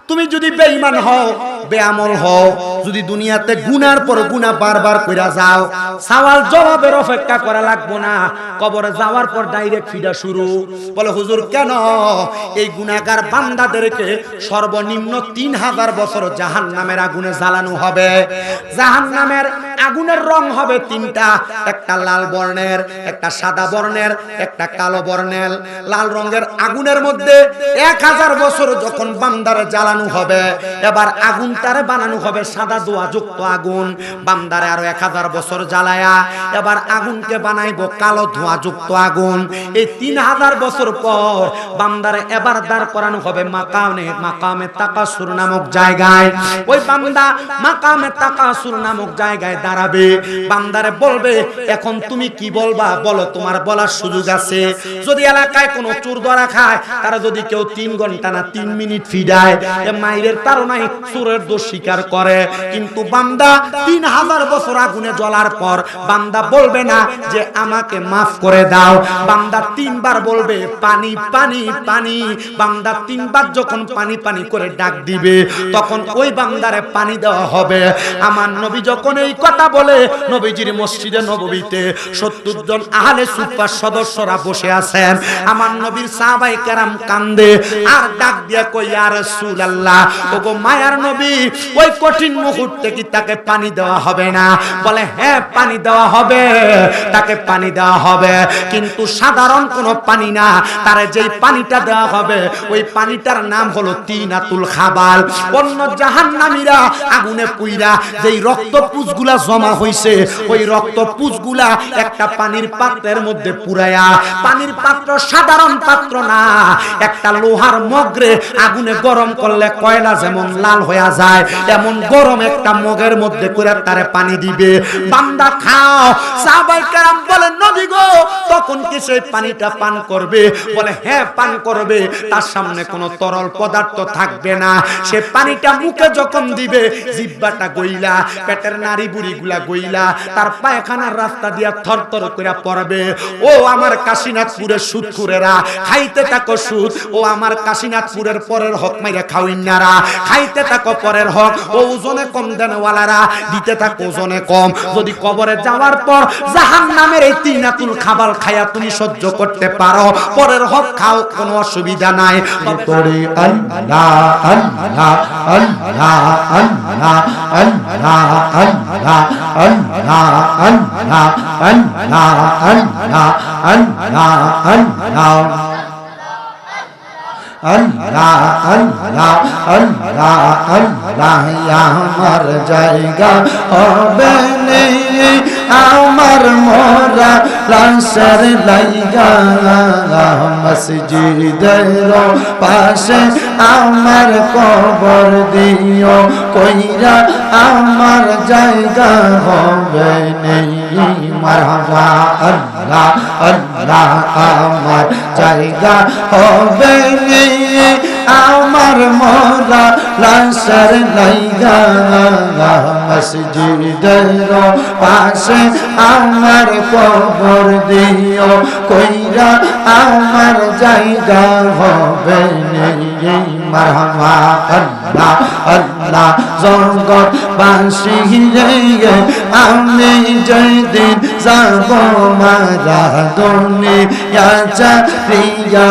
তুমি যদি বেঈমান হও, বেআমল হও, যদি দুনিয়াতে গুনার পর গুনাহ বারবার কইরা যাও, সওয়াল জবাবের অপেক্ষা করা লাগবো না, কবরে যাওয়ার পর ডাইরেক্ট ফিডা শুরু। বলে হুজুর কেন? এই গুনাহগার বান্দাদেরকে সর্বনিম্ন 3000 বছর জাহান্নামের আগুনে জ্বালানো হবে। জাহান্নামের আগুনের রং হবে তিনটা, একটা লাল বর্ণের, একটা সাদা বর্ণের, একটা কালো বর্ণের। লাল রঙের আগুনের মধ্যে 1000 বছর যখন বান্দারে জ্বালানো হবে, এবার আগুনটারে বানানো হবে সাদা ধোঁয়াযুক্ত আগুন। বান্দারে আরো 1000 বছর জ্বালায়া এবার আগুনকে বানাইবো কালো ধোঁয়াযুক্ত আগুন। এই 3000 বছর পর বান্দারে এবার দাঁড় করানো হবে মাকামে তাকাসুর নামক জায়গায়। ওই বান্দা মাকামে তাকাসুর নামক জায়গায় দাঁড়াবে। বান্দারে বলবে, এখন তুমি কি বলবা বলো, তোমার বলার সুযোগ আছে। যদি এলাকায় কোনো চোর ধরা খায়, তারা যদি কেউ 3 ঘন্টা না 3 মিনিট ফিডায়, এ মাইরের তাড়নায় চোরের দোষ স্বীকার করে। কিন্তু বান্দা 3000 বছর আগুনে জ্বলার পর বান্দা বলবে না যে আমাকে মাফ করে দাও, বান্দা 3 বার বলবে পানি পানি পানি। বান্দা 3 বার যখন পানি পানি করে ডাক দিবে, তখন ওই বান্দারে পানি দেওয়া হবে। আমার নবী যখন এই কথা বলে, নবীজির মসজিদে নববীতে 70 জন আহলে সুফার সদস্যরা বসে আছেন। আমার নবীর সাহাবায়ে কেরাম কান্দে আর ডাক দিয়া কই, ইয়া রাসূলুল্লাহ, ওগো মায়ার নবী, ওই কঠিন মুহূর্তে কি তাকে পানি দেওয়া হবে না? বলে হ্যাঁ, পানি দেওয়া হবে, তাকে পানি দেওয়া হবে, কিন্তু সাধারণ কোনো পানি না। তারে যেই পানিটা দেওয়া হবে, ওই পানিটার নাম হলো তিনাতুল খাবাল। অন্য জাহান্নামীরা আগুনে পুইরা যেই রক্তপুঁজগুলা জমা হইছে, ওই রক্তপুঁজগুলা একটা পানির পাত্রের মধ্যে পুরায়া, পানির পাত্র সাধারণ পাত্র না, একটা লোহার মগরে আগুনে গরম করলে কয়লা যেমন লাল হয়ে যায়, এমন গরম একটা মগের মধ্যে করে তারে পানি দিবে। বান্দা খাও। সাহাবায়ে কেরাম বলেন, নবী গো, তখন কি সেই পানিটা পান করবে? বলে হ্যাঁ, পান করবে। তার সামনে কোনো তরল পদার্থ থাকবে না। সে পানিটা মুখে যখন দিবে, জিহ্বাটা গইলা, পেটের নাড়ি বুড়িগুলা গইলা, তার পায়খানার রাস্তা দিয়া থরথর করে পড়বে। ও আমার কাশীনাথপুরের সুদখুরেরা, খাইতে থাকো সুদ। ও আমার কাশীনাথপুরের পরের হক মাইরা খাওইনারা, খাইতে থাকো পরের হক। ও ওজনে কম দেনওয়ালারা, দিতে থাকো ওজনে কম। যদি কবরে যাওয়ার পর জাহান্নামের এই তিনাতুল খাবাল খায়া তুমি সহ্য করতে পারো, পরের হক খাও, কোনো অসুবিধা নাই। তবে আল্লাহ আল্লাহ আল্লাহ আল্লাহ আল্লাহ আল্লাহ আল্লাহ আল্লাহ আল্লাহ আল্লাহ আল্লাহ আল্লাহ আল্লাহ আল্লাহ আল্লাহ আল্লাহ, আমার জায়গা হবে নেই, আমার মোরা লাশের লাইগা, মসজিদের পাশে আমার কবর দিও কইরা, আমার জায়গা হবে নেই। মারহাবা আল্লাহ আল্লাহ, আমার জায়গা হবে নেই, আমার মোরা লাশের লাইগা, মসজিদের পাশে আমার কবর দিও কইরা, আমার জায়গা হবে নেই। মারহাবা আল্লাহ আল্লাহ, জগৎবাসী রে, আমি যেদিন যাব মারা দুনিয়া ছাড়িয়া,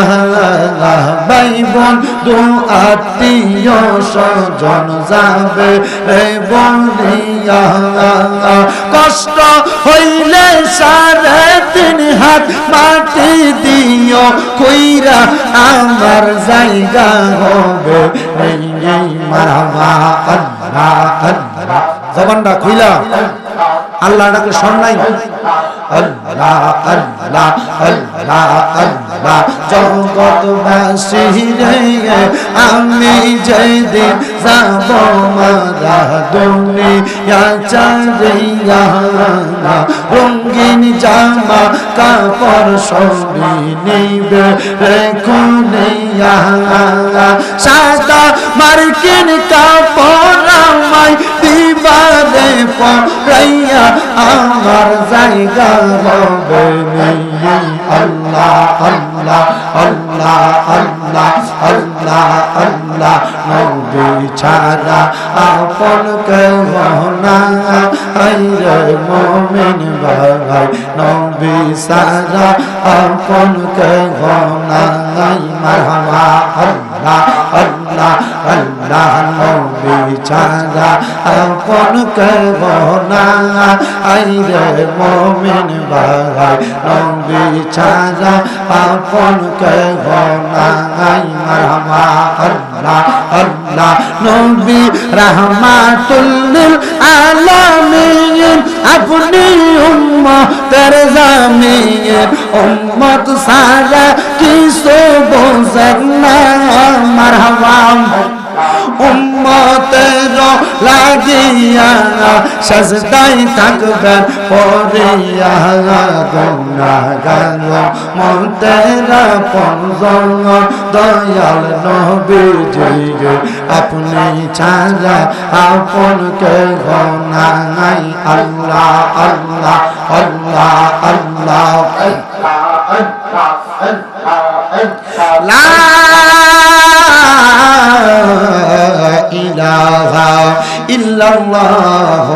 ভাই বন্ধু আত্মীয় স্বজন যাবে বলিয়া, কষ্ট হইলে 3.5 হাত মাটি দিও কইরা, আমার জায়গা হবে এই। মারহাবা আল্লাহ আল্লাহ, জবানটা খুইলা আল্লাহ ডাকে শোনাই। আল্লাহ আল্লাহ আল্লাহ আল্লাহ, জগৎবাসী রে, আমি যেদিন যাব মারা দুনিয়া ছাড়িয়া, রঙিন জামা কাপড় সবই নিবে রেখুনিয়া, সাদা মার্কিন কাপড় আমায় দিবারে পরাইয়া, আমার জায়গা হবে নেই। আল্লাহ আল্লাহ আল্লাহ আল্লাহ আল্লাহ আল্লাহ আল্লাহ নবী ছাড়া আপন কেউ নাই রে মুমিন ভাই নবী ছাড়া আপন কেউ নাই মারহাবা আল্লাহ আল্লাহ আল্লাহ নবী ছাড়া আপন কেউ নাই রে মুমিন ভাই নবী ছাড়া আপন কেউ নাই মারহাবা আল্লাহ আল্লাহ নবী রাহমাতুল লিল আলামিন আপনি উম্মতের জামিন উম্মত সারা কিছু বোঝেন না মারহাবা উম্মতের লাগিয়া সাজদায় থাকবেন পড়িয়া গুনাহগার মতের পঞ্জন দয়াল নবীজি আপনি ছাড়া আপন কেউ নাই আল্লাহ আল্লাহ আল্লাহ আল্লাহ লা ইলাহা ইল্লাল্লাহ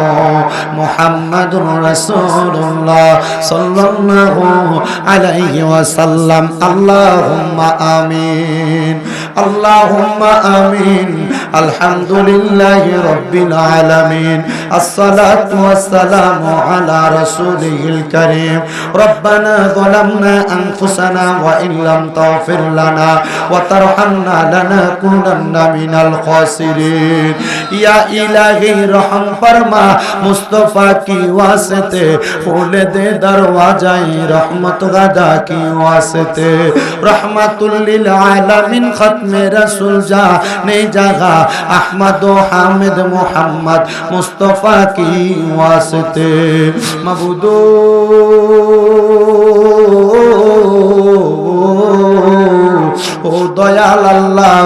মুহাম্মাদুর রাসূলুল্লাহ সাল্লাল্লাহু আলাইহি ওয়াসাল্লাম আল্লাহুম্মা আমিন আল্লাহুম্মা আমিন আলহামদুলিল্লাহি রাব্বিল আলামিন আসসালাতু ওয়াসসালামু আলা রাসূলিল কারীম রব্বানা যালামনা আনফুসানা ওয়া ইন লাম তাগফির লানা ওয়া তারহামনা লানাকুনান্না মিনাল খাসিরিন ইয়া ইলাহি রহম ফরমা মুস্তাফা কি ওয়াসতে खोले दे दरवाजाए रहमत गदा की वास्ते रहमतुल लिल आलमीन खत्मे रसूल जा ने जगह अहमद व हामिद मोहम्मद मुस्तफा की वास्ते मबूदो ও দয়াল আল্লাহ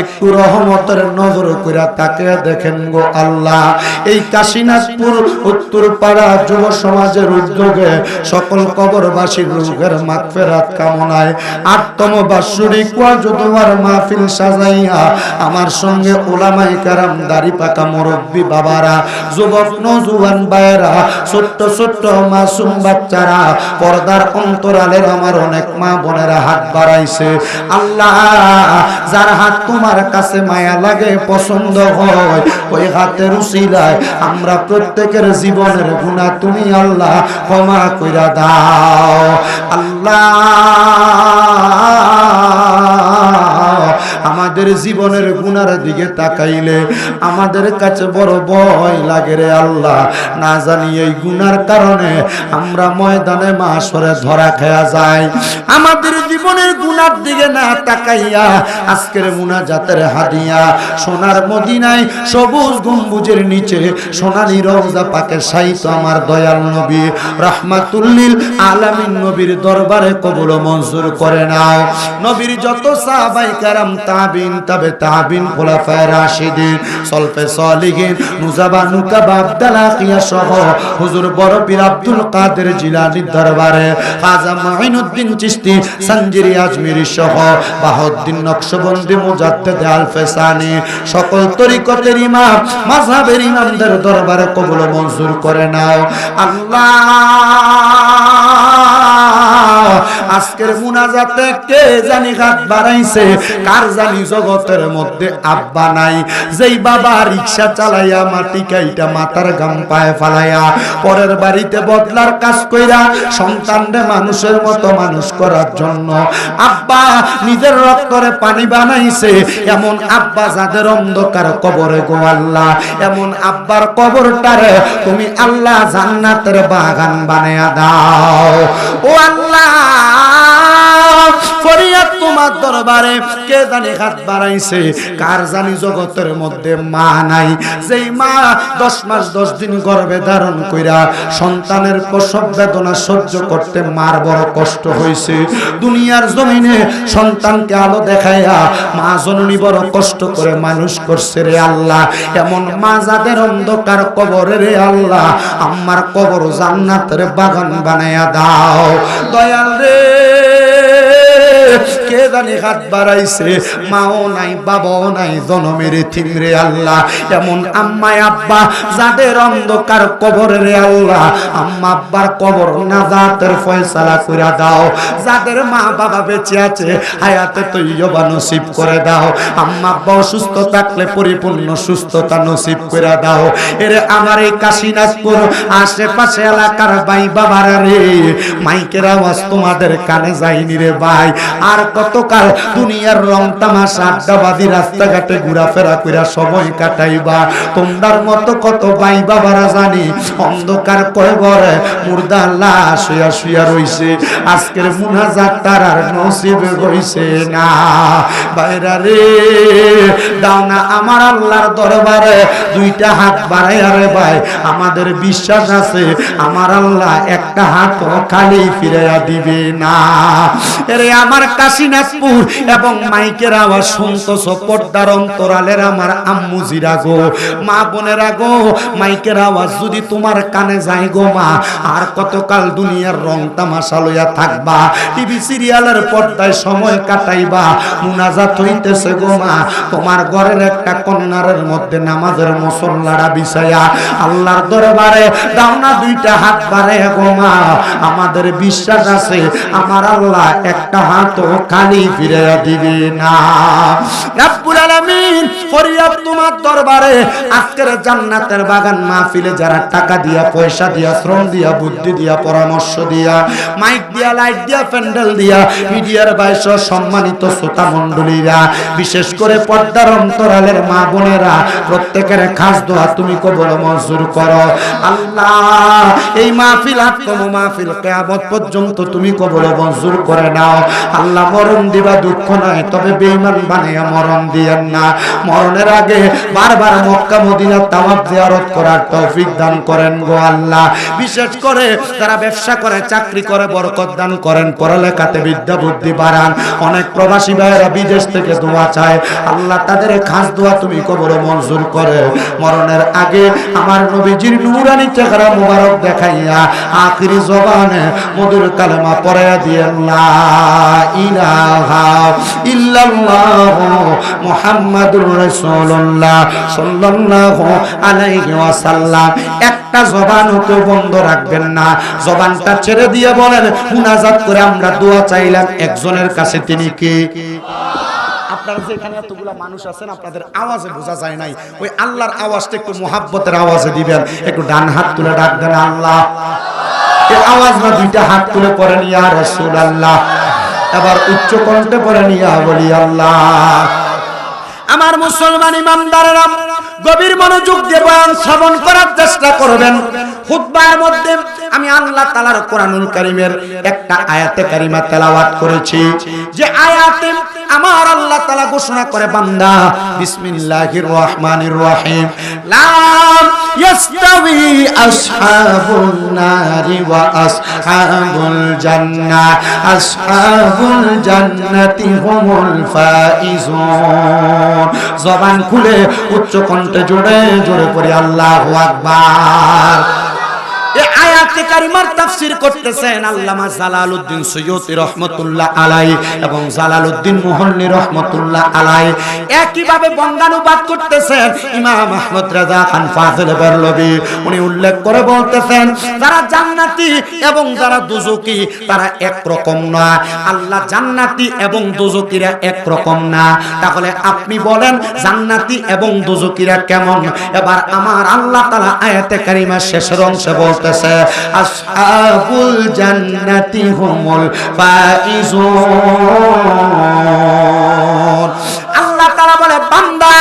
একটু রহমতের নজর কইরা তাকে দেখেন গো আল্লাহ এই কাশীনাথপুর উত্তরপাড়া যুব সমাজের উদ্যোগে সকল কবরবাসীর রূহের মাগফিরাত কামনায় ৮তম বাৎসরিক ওয়াজুদওয়ার মাহফিল সাজাইয়া আমার সঙ্গে উলামায়ে কেরাম দাড়ি পাকা মুরব্বি বাবারা যুবক নওজোয়ান ভাইরা ছোট্ট ছোট্ট মাসুম বাচ্চারা পর্দার অন্তরালের আমার অনেক মা বোনেরা হাত বাড়াইছে আল্লাহ যার হাত তোমার কাছে মায়া লাগে পছন্দ হয় ওই হাতের উসিলায় আমরা প্রত্যেকের জীবনের গুনাহ তুমি আল্লাহ ক্ষমা কইরা দাও আল্লাহ আমাদের জীবনের গুনার দিকে তাকাইলে আমাদের কাছে বড় ভয় লাগে রে আল্লাহ না জানি এই গুনার কারণে আমরা ময়দানে মাশরে ধরা খেয়া যাই আমাদের জীবনের গুনার দিকে না তাকাইয়া আজকের মুনাজাতের হাদিয়া সোনার মদিনায় সবুজ গম্বুজের নিচে সোনালী রওজা পাকে শায়িত আমার দয়াল নবী রাহমাতুল লিল আলামিন নবীর দরবারে কবুল মঞ্জুর করে নাও নবীর যত সাহাবায়ে কেরাম তাবিন তবে তাবিন খোলাফায়ে রাশিদিন সলফে সালিহিন নুজাবা নুকাবা আব্দুল্লাহিয়া সহ হুজুর বড় পীর আব্দুল কাদের জিলানীর দরবারে খাজা মুঈনুদ্দিন চিশতি সঞ্জিরি আজমিরি সহ বাহাউদ্দিন নকশবন্দি মুজাদ্দিদ আল-ফেসানি সকল তরিকতের ইমাম মাযহাবের ইমামদের দরবারে কবুল মঞ্জুর করে নাও আল্লাহ আজকের মুনাজাতে কে জানি হাত বাড়াইছে কার জানি জগতের মধ্যে আব্বা নাই যেই বাবা রিকশা চালাইয়া মাটি কাইটা মাথার গাম পায়ে ফালাইয়া পরের বাড়িতে বদলার কাজ কইরা সন্তানরে মানুষের মতো মানুষ করার জন্য আব্বা নিজের রক্তরে পানি বানাইছে এমন আব্বা যাদের অন্ধকার কবরে গো আল্লাহ এমন আব্বার কবরটারে তুমি আল্লাহ জান্নাতের বাগান বানায়া দাও ও আল্লাহ ফরিয়াদ তোমার দরবারে কে জানি হাত বাড়াইছে কার জানি জগতের মধ্যে মা নাই যেই মা 10 মাস 10 দিন গর্ভে ধারণ কইরা সন্তানের প্রসব বেদনা সহ্য করতে মার বড় কষ্ট হইছে দুনিয়ার জমিনে সন্তানকে আলো দেখাইয়া মা জননী বড় কষ্ট করে মানুষ করছে রে আল্লাহ এমন মা যাদের অন্ধকার কবরে রে আল্লাহ আমার কবর জান্নাতের বাগান বানায়া দাও দয়াল রে কে জানি হাত বাড়াইছে, মাও নাই বাবাও নাই, জনমের থিমরে আল্লাহ। এমন আম্মা আব্বা যাদের অন্ধকার কবরে রে আল্লাহ, আম্মা আব্বার কবর নাজাতের ফয়সালা করে দাও। যাদের মা বাবা বেঁচে আছে হায়াতে তৈয়বা নসিব করে দাও। আম্মা আব্বা অসুস্থ থাকলে পরিপূর্ণ সুস্থতা নসিব করে দাও। এরে আমার এই কাশীনাথপুর আশেপাশে এলাকার ভাই বাবারা রে, মাইকের আওয়াজ তোমাদের কানে যায়নি রে ভাই। আর কতকাল দুনিয়ার রং তামাশা আড্ডাবাদী রাস্তাঘাটে ঘোরাফেরা কইরা সময় কাটাইবা? তোমার মতো কত ভাই বাবারা জানি অন্ধকার কয়ঘরে মুর্দা লাশ শুয়া শুয়া রইছে, আজকের মুনাজাত তার আর নসিব হইছে না। বাইরা রে দাও না আমার আল্লাহর দরবারে দুইটা হাত বাড়াইয়া রে ভাই, আমাদের বিশ্বাস আছে আমার আল্লাহ একটা হাত খালি ফিরাইয়া দিবে না। এরে আমার কাশীনাথপুর এবং মাইকের আওয়াজ শুনতেছ পর্দার অন্তরালের আমার আম্মু জিরা গো, মা বোনেরা গো, মাইকের আওয়াজ যদি তোমার কানে যায় গো মা, আর কতকাল দুনিয়ার রং তামাশা লইয়া থাকবা, টিভি সিরিয়ালের পর্দায় সময় কাটাইবা? মুনাজাত হইতেছে গো মা, তোমার ঘরের একটা কর্নারের মধ্যে নামাজের মুসল্লারা বিছায়া আল্লাহর দরবারে দাও না দুইটা হাত বাড়াইয়া গো মা, আমাদের বিশ্বাস আছে আমার আল্লাহ একটা হাতও খালি ফিরাইয়া দিবে না। রব্বুল আলামিন ফরিয়াদ তোমার দরবারে, আজকের জান্নাতের বাগান মাহফিলে যারা টাকা দিয়া, পয়সা দিয়া, শ্রম দিয়া, বুদ্ধি দিয়া, পরামর্শ দিয়া, মাইক দিয়া, লাইট দিয়া, প্যান্ডেল দিয়া, মিডিয়ার বাইশ সম্মানিত শ্রোতা মণ্ডলীরা, বিশেষ করে পর্দার অন্তরালের মা বোনেরা, প্রত্যেকের খাস দোয়া তুমি কবুল মঞ্জুর করো আল্লাহ। এই মাহফিল আত্ম মাহফিল কিয়ামত পর্যন্ত তুমি কবুল মঞ্জুর করে নাও আল্লাহ। মরণ দিবা দুঃখ নাই, তবে বেঈমান বানাইয়া মরণ দিয়েন না। মরণের আগে বারবার মক্কা মদিনা তাওয়াফ জিয়ারত করার তৌফিক দান করেন গো আল্লাহ। বিশেষ করে যারা ব্যবসা করে, চাকরি করে, বরকত দান করেন, পড়ালেখাতে বিদ্যা বুদ্ধি বাড়ান। অনেক প্রবাসী ভাইয়েরা বিদেশ থেকে দোয়া চায় আল্লাহ, তাদের খাস দোয়া তুমি কবুল মঞ্জুর করে। মরণের আগে আমার নবীজির নূরানি চেহারা মুবারক দেখাইয়া আখিরি জবানে মধুর কালেমা পড়াইয়া দিয়েন, লা ইলাহা ইল্লাল্লাহ মুহাম্মাদুর রাসূলুল্লাহ সাল্লাল্লাহু আলাইহি ওয়াসাল্লাম। একটা জবানও তো বন্ধ রাখবেন না, জবানটা ছেড়ে দিয়ে বলেন মুনাজাত করে আমরা দোয়া চাইলাম একজনের কাছে, তিনি কে? আপনারা যে এখানে এতগুলা মানুষ আছেন, আপনাদের আওয়াজে বোঝা যায় নাই, ওই আল্লাহর আওয়াজটা একটু মোহাব্বতের আওয়াজে দিবেন। একটু ডান হাত তুলে ডাক দেন আল্লাহ। এই আওয়াজ না দুইটা হাত তুলে পড়েন ইয়া রাসূলুল্লাহ, এবার উচ্চ কণ্ঠে পড়েন ইয়া ওলি আল্লাহ। আমার মুসলমান ইমানদারেরা গভীর মনোযোগ দিয়ে বয়ান শ্রবণ করার চেষ্টা করবেন। খুতবার মধ্যে আমি আল্লাহ তাআলার কোরআনুল কারীমের একটা আয়াতে কারিমা তেলাওয়াত করেছি, যে আয়াতে আমার আল্লাহ তাআলা ঘোষণা করে, বান্দা বিসমিল্লাহির রহমানির রহিম, লা ইয়াস্তাবি আসহাবুন নারি ওয়া আসহাবুল জান্নাহ, আসহাবুল জান্নাতি হুমুল ফাইজুন। জবান খুলে উচ্চ কণ্ঠে জোরে জোরে পড়ি আল্লাহু আকবার। এই আয়াতে কারিমার তাফসীর করতেছেন আল্লামা জালালউদ্দিন সৈয়দী রহমাতুল্লাহ আলাইহি এবং জালালউদ্দিন মুহল্লী রহমাতুল্লাহ আলাইহি। একই ভাবে বঙ্গানুবাদ করতেছেন ইমাম আহমদ রাজা খান ফাজিল বেরলভী। উনি উল্লেখ করে বলতেছেন, যারা জান্নাতি এবং যারা দোজখী তারা এক রকম না। আল্লাহ জান্নাতি এবং দোজখীরা এক রকম না। তাহলে আপনি বলেন জান্নাতি এবং দোজখীরা কেমন? এবার আমার আল্লাহ তাআলা আয়াতে কারিমার শেষের অংশে বলতেছে, আসহাবুল জান্নাতি হুমুল ফাইজুন। আল্লাহ তাআলা বলে, বান্দা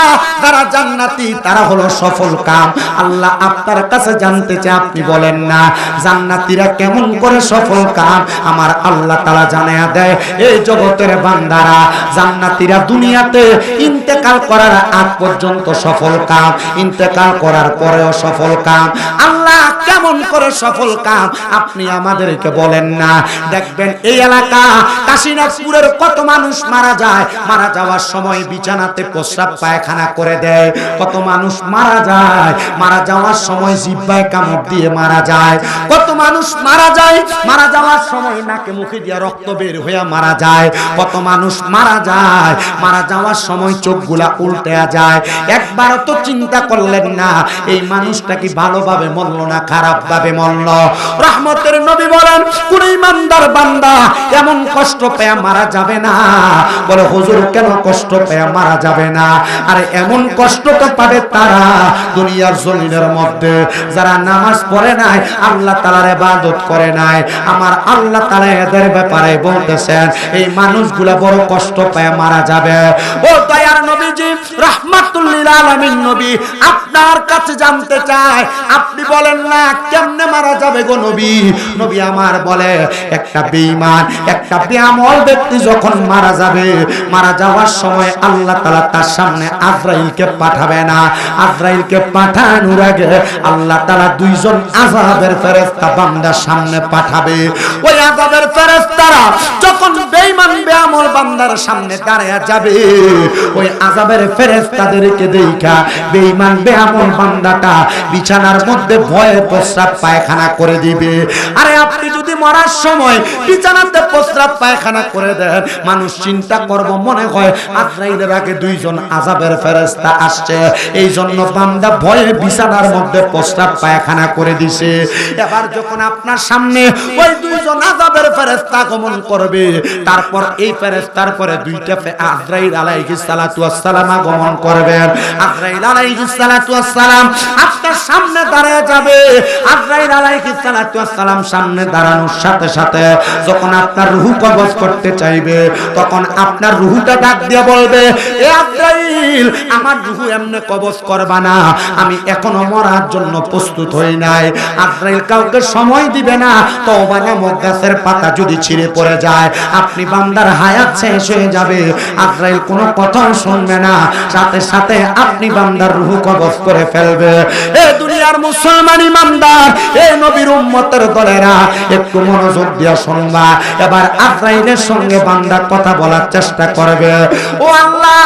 যারা জান্নাতি তারা হলো সফল কাম। আল্লাহ আপনার কাছে জানতে চায়, আপনি বলেন না জান্নাতীরা কেমন করে সফল কাম? আমার আল্লাহ তাআলা জানায়া দেয়, এই জগতের বান্দারা জান্নাতীরা দুনিয়াতে ইন্তেকাল করার আগ পর্যন্ত সফল কাম, ইন্তেকাল করার পরেও সফল কাম। আল্লাহ কেমন করে সফল কাম আপনি আমাদেরকে বলেন না। দেখবেন এই এলাকা কাশীনাথপুরের কত মানুষ মারা যায়, মারা যাওয়ার সময় বিছানাতে প্রস্রাব পায়খানা করে দেয়। কত মানুষ মারা যায়, মারা যাওয়ার সময় জিহ্বায় কামড় দিয়ে মারা যায়। কত মানুষ মারা যায়, মারা যাওয়ার সময় নাকে মুখে দিয়ে রক্ত বের হয়ে মারা যায়। কত মানুষ মারা যায়, মারা যাওয়ার সময় চোখগুলা উল্টে যায়। একবারও তো চিন্তা করলেন না এই মানুষটা কি ভালোভাবে মরল না খারাপ ভাবে মরল? রহমতের নবী বলেন কোন ইমানদার বান্দা এমন কষ্ট পেয়ে মারা যাবে না। বলে হুজুর কেন কষ্ট পেয়ে মারা যাবে না? আরে এমন কষ্ট তো পাবে তারা দুনিয়ার জমিনের মধ্যে যারা নামাজ পড়ে নাই, আল্লাহ তাআলার ইবাদত করে নাই। আমার আল্লাহ তাআলা এদের ব্যাপারে বলতেছেন এই মানুষগুলা বড় কষ্ট পেয়ে মারা যাবে। ও দয়ার নবীজি রাহমাতুল লিল আলামিন নবী আপনার কাছে জানতে চাই, আপনি বলেন না কেমনে মারা যাবে গো নবী? নবী আমার বলে একটা বেঈমান একটা বেআমল ব্যক্তি যখন মারা যাবে, মারা যাওয়ার সময় আল্লাহ তাআলা তার সামনে আজরাইলকে পাঠাবে না। আজরাইলকে পাঠানোর আগে আল্লাহ তাআলা দুইজন আযাবের ফেরেশতা বান্দার সামনে পাঠাবে। ওই আযাবের ফেরেশতারা যখন বেঈমান বেআমল বান্দার সামনে দাঁড়ায়া যাবে, ওই আযাবের ফেরেশতাদেরকে দেখা বেঈমান বেআমল বান্দাটা বিছানার মধ্যে ভয়ে প্রস্রাব পায়খানা করে দিবে। আরে আপনি যদি মরার সময় বিছানাতে প্রস্রাব পায়খানা করে দেন, মানুষ চিন্তা করব মনে হয় আজরাইলের আগে দুইজন আযাবের ফেরেশতা আসছে, এই জন্য বান্দা ভয়ে বিছানার মধ্যে প্রস্রাব পায়খানা করে দিছে। এবার যখন আপনার সামনে ওই দুইজন আযাবের ফেরেশতা আগমন করবে, তারপর এই ফেরেশতার পরে দুইটা আজরাইল আলাইহিস সালাতু ওয়াস সালাম আগমন করবেন। আজরাইল আলাইহিস সালাতু ওয়াস সালাম আপনার সামনে দাঁড়ায় যাবে। আজরাইল আলাইহিস সালাতু ওয়াস সালাম সামনে দাঁড়ানোর সাথে সাথে যখন আপনার রূহ কবজ করতে চাইবে, তখন আপনার রূহটা ডাক দিয়ে বলবে এ আজরাইল আমার রূহ এমনি কবজ করবা না, আমি এখনো মরার জন্য প্রস্তুত হই নাই। আজরাইল কাউকে সময় দিবে না। তওবা নামক গাছের পাতা যদি ছিঁড়ে পড়ে যায়, আপনি বান্দার হায়াত শেষ হয়ে যাবে। আজরাইল কোনো কথা শুনবে না, সাথে সাথে আপনি বান্দার রূহ কবজ করে ফেলবে। এ দুনিয়ার মুসলমান ইমানদার, এ নবীর উম্মতের দলেরা একটু মনোযোগ দিয়ে শুনবা। এবার আজরাইলের সঙ্গে বান্দা কথা বলার চেষ্টা করবে। ও আল্লাহ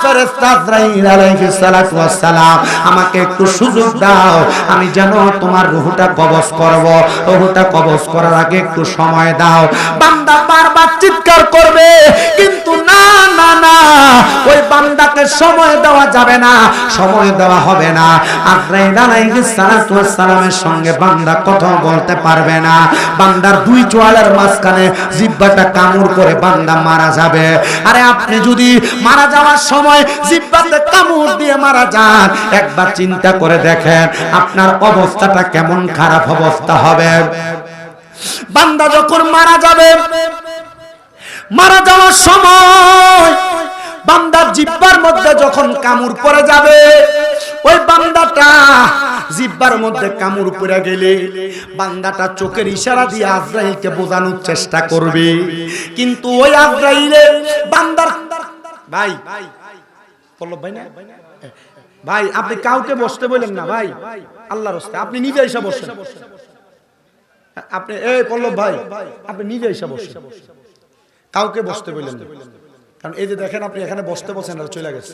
ফেরেশতা আজরাইল আলাইহিস সালাতু ওয়াস সালাম আমাকে একটু সুযোগ দাও, আমি যেন তোমার রূহটা কবজ করব। রূহটা কবজ করার আগে একটু সময় দাও। বান্দা বারবার চিৎকার করবে, কিন্তু না না না, ওই বান্দাকে সময় দেওয়া যাবে না, সময় দেওয়া হবে না। আজরাইল আলাইহিস সালাতু ওয়াস সালামের সঙ্গে বান্দা কথা বলতে পারবে না। বান্দার দুই চোয়ালের মাঝখানে জিহ্বাটা কামড় করে বান্দা মারা যাবে। আরে আপনি যদি মারা যাওয়ার সময় জিহ্বাতে কামড় দিয়ে মারা যান, একবার চিন্তা করে দেখেন আপনার অবস্থাটা কেমন খারাপ অবস্থা হবে। বান্দা যখন মারা যাবে, মারা যাওয়ার সময় বান্দার জিহ্বার মধ্যে যখন কামড় পড়ে যাবে, ওই বান্দাটা জিহ্বার মধ্যে কামড় পড়ে গেলে বান্দাটা চোখের ইশারা দিয়ে আজরাইলকে বোঝানোর চেষ্টা করবে, কিন্তু ওই আজরাইলে বান্দার ভাই পল্লব ভাই না ভাই, আপনি কাউকে বসতে বলেন না ভাই, আল্লাহর রাস্তায় আপনি নিজে এসে বসেন। আপনি এই পল্লব ভাই আপনি নিজে এসে বসেন, কাউকে বসতে বলেন না। কারণ এই যে দেখেন আপনি এখানে বসতে বসেন আর চলে গেছে,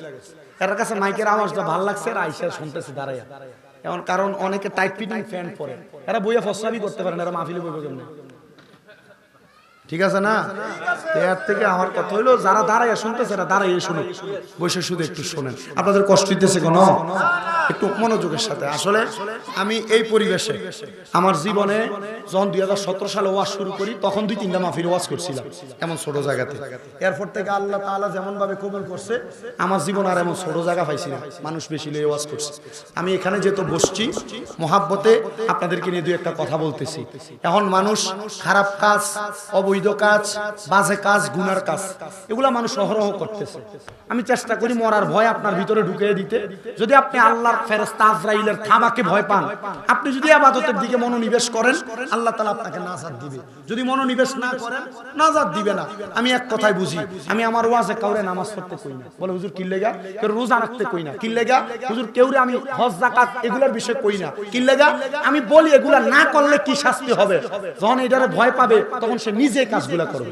এর কাছে মাইকের আওয়াজটা ভালো লাগছে আর আইসা শুনতেছে দাঁড়াইয়া। এমন কারণ অনেকে টাইট ফিটিং ফ্যান পরে, এরা বইয়া ফসলাবি করতে পারেন, এরা মাহফিলে বইবে কেমনে? ঠিক আছে না? এর থেকে আমার কথা হইলো যারা দাঁড়াইয়া শুনতেছে এরা দাঁড়াইয়া শুনুক, বসে শুধু একটু শোনেন। আপনাদের কষ্ট দিতেছে কোনো? একটু মনোযোগের সাথে। আসলে আমি এই পরিবেশে আমার জীবনে যখন 2017 সালে ওয়াজ শুরু করি, তখন 2-3টা মাহফিল ওয়াজ করছিলাম এমন ছোট জায়গাতে। এরপর থেকে আল্লাহ তাআলা যেমন ভাবে কবুল করছে, আমার জীবন আর এমন ছোট জায়গা পাইছি না, মানুষ বেশি লয়ে ওয়াজ করছে। আমি এখানে যেহেতু বসছি মহাব্বতে আপনাদেরকে নিয়ে দুই একটা কথা বলতেছি। এখন মানুষ খারাপ কাজ, অবৈধ কাজ, বাজে কাজ, গুনার কাজ, এগুলা মানুষ অহরহ করতেছে। আমি চেষ্টা করি মরার ভয় আপনার ভিতরে ঢুকিয়ে দিতে। যদি আপনি আল্লাহর ফেরেশতা আজরাইলের থাবাকে ভয় পান, আপনি যদি ইবাদতের দিকে মনোনিবেশ করেন আল্লাহ তাআলা আপনাকে নাজাত দিবে, যদি মনোনিবেশ না করেন নাজাত দিবে না। আমি এক কথাই বুঝি, আমি আমার ওয়াজে কাউরে নামাজ পড়তে কই না, বলে হুজুর কি লাগা, কেউ রোজা রাখতে কই না, কি লাগা হুজুর কেউরে আমি হজ যাকাত এগুলোর বিষয় কই না, কি লাগা আমি বলি এগুলা না করলে কি শাস্তি হবে। যখন এটারে ভয় পাবে তখন সে নিজে কাজগুলা করবে।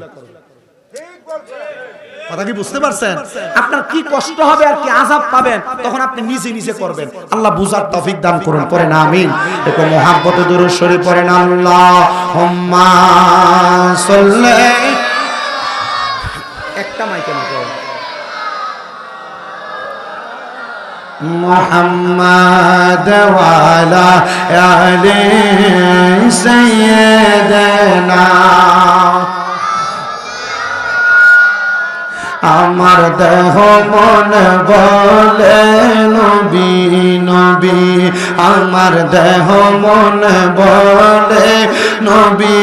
কথা কি বুঝতে পারছেন? আপনার কি কষ্ট হবে আর কি আযাব পাবেন তখন আপনি নিজে নিজে করবেন। আল্লাহ বুঝার তৌফিক দান করুন, পড়েন আমিন। একটু মুহাব্বতে দুরূদ শরীফ পড়েন, আল্লাহুম্মা সাল্লি। একটা মাইকে না মুহাম্মাদ ওয়া আলা আলি সাইয়্যিদানা। আমার দেহ মন বলে নবী নবী, আমার দেহ মন বলে নবী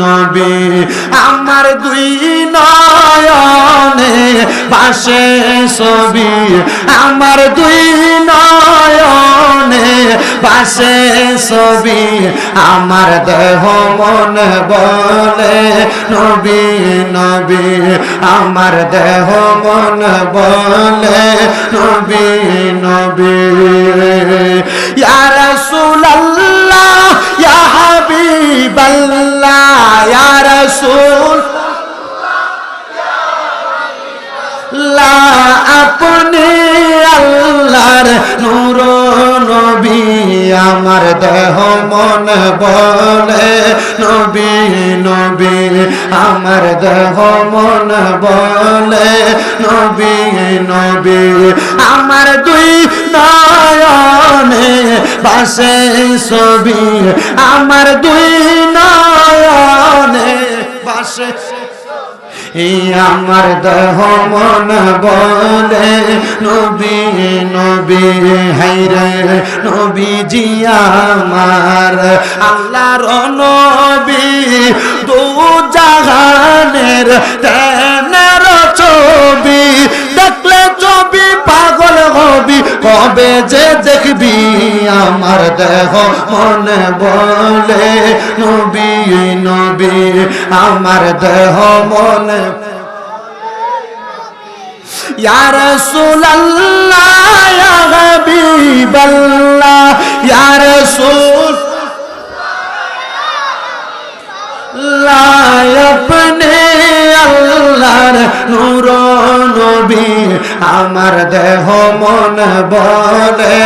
নবী, আমার দুই নয়নে ভাসে ছবি, আমার দুই নয়নে ভাসে ছবি, আমার দেহ মন বলে নবী নবী, আমার দেহ মন বলে নবী নবী। ইয়া রাসূলুল্লাহ ইয়া হাবিবাল্লাহ, ইয়া রাসূলুল্লাহ আপনি আল্লাহর নূর নবী, আমার দেহ মন বলে নবী নবী, আমার দেহ মন বলে নবী নবী, আমার দুই নয়নে ভাসে ছবি, আমার দুই নয়নে ভাসে, আমার দেহ মন বলে নবী নবী, হায়রে নবীজি আমার আল্লাহর নবী, দু জাহানের তেনের ছবি, দেখলে ছবি পাগল হবি, কবে যে দেখবি, আমার দেহ মন বলে নবী নবী, আমার দেহ মন। ইয়া রাসূলুল্লাহ ইয়া হাবিবাল্লাহ, ইয়া রাসূলুল্লাহ আপনি আল্লাহর নূর নবী, আমার দেহ মন বলে।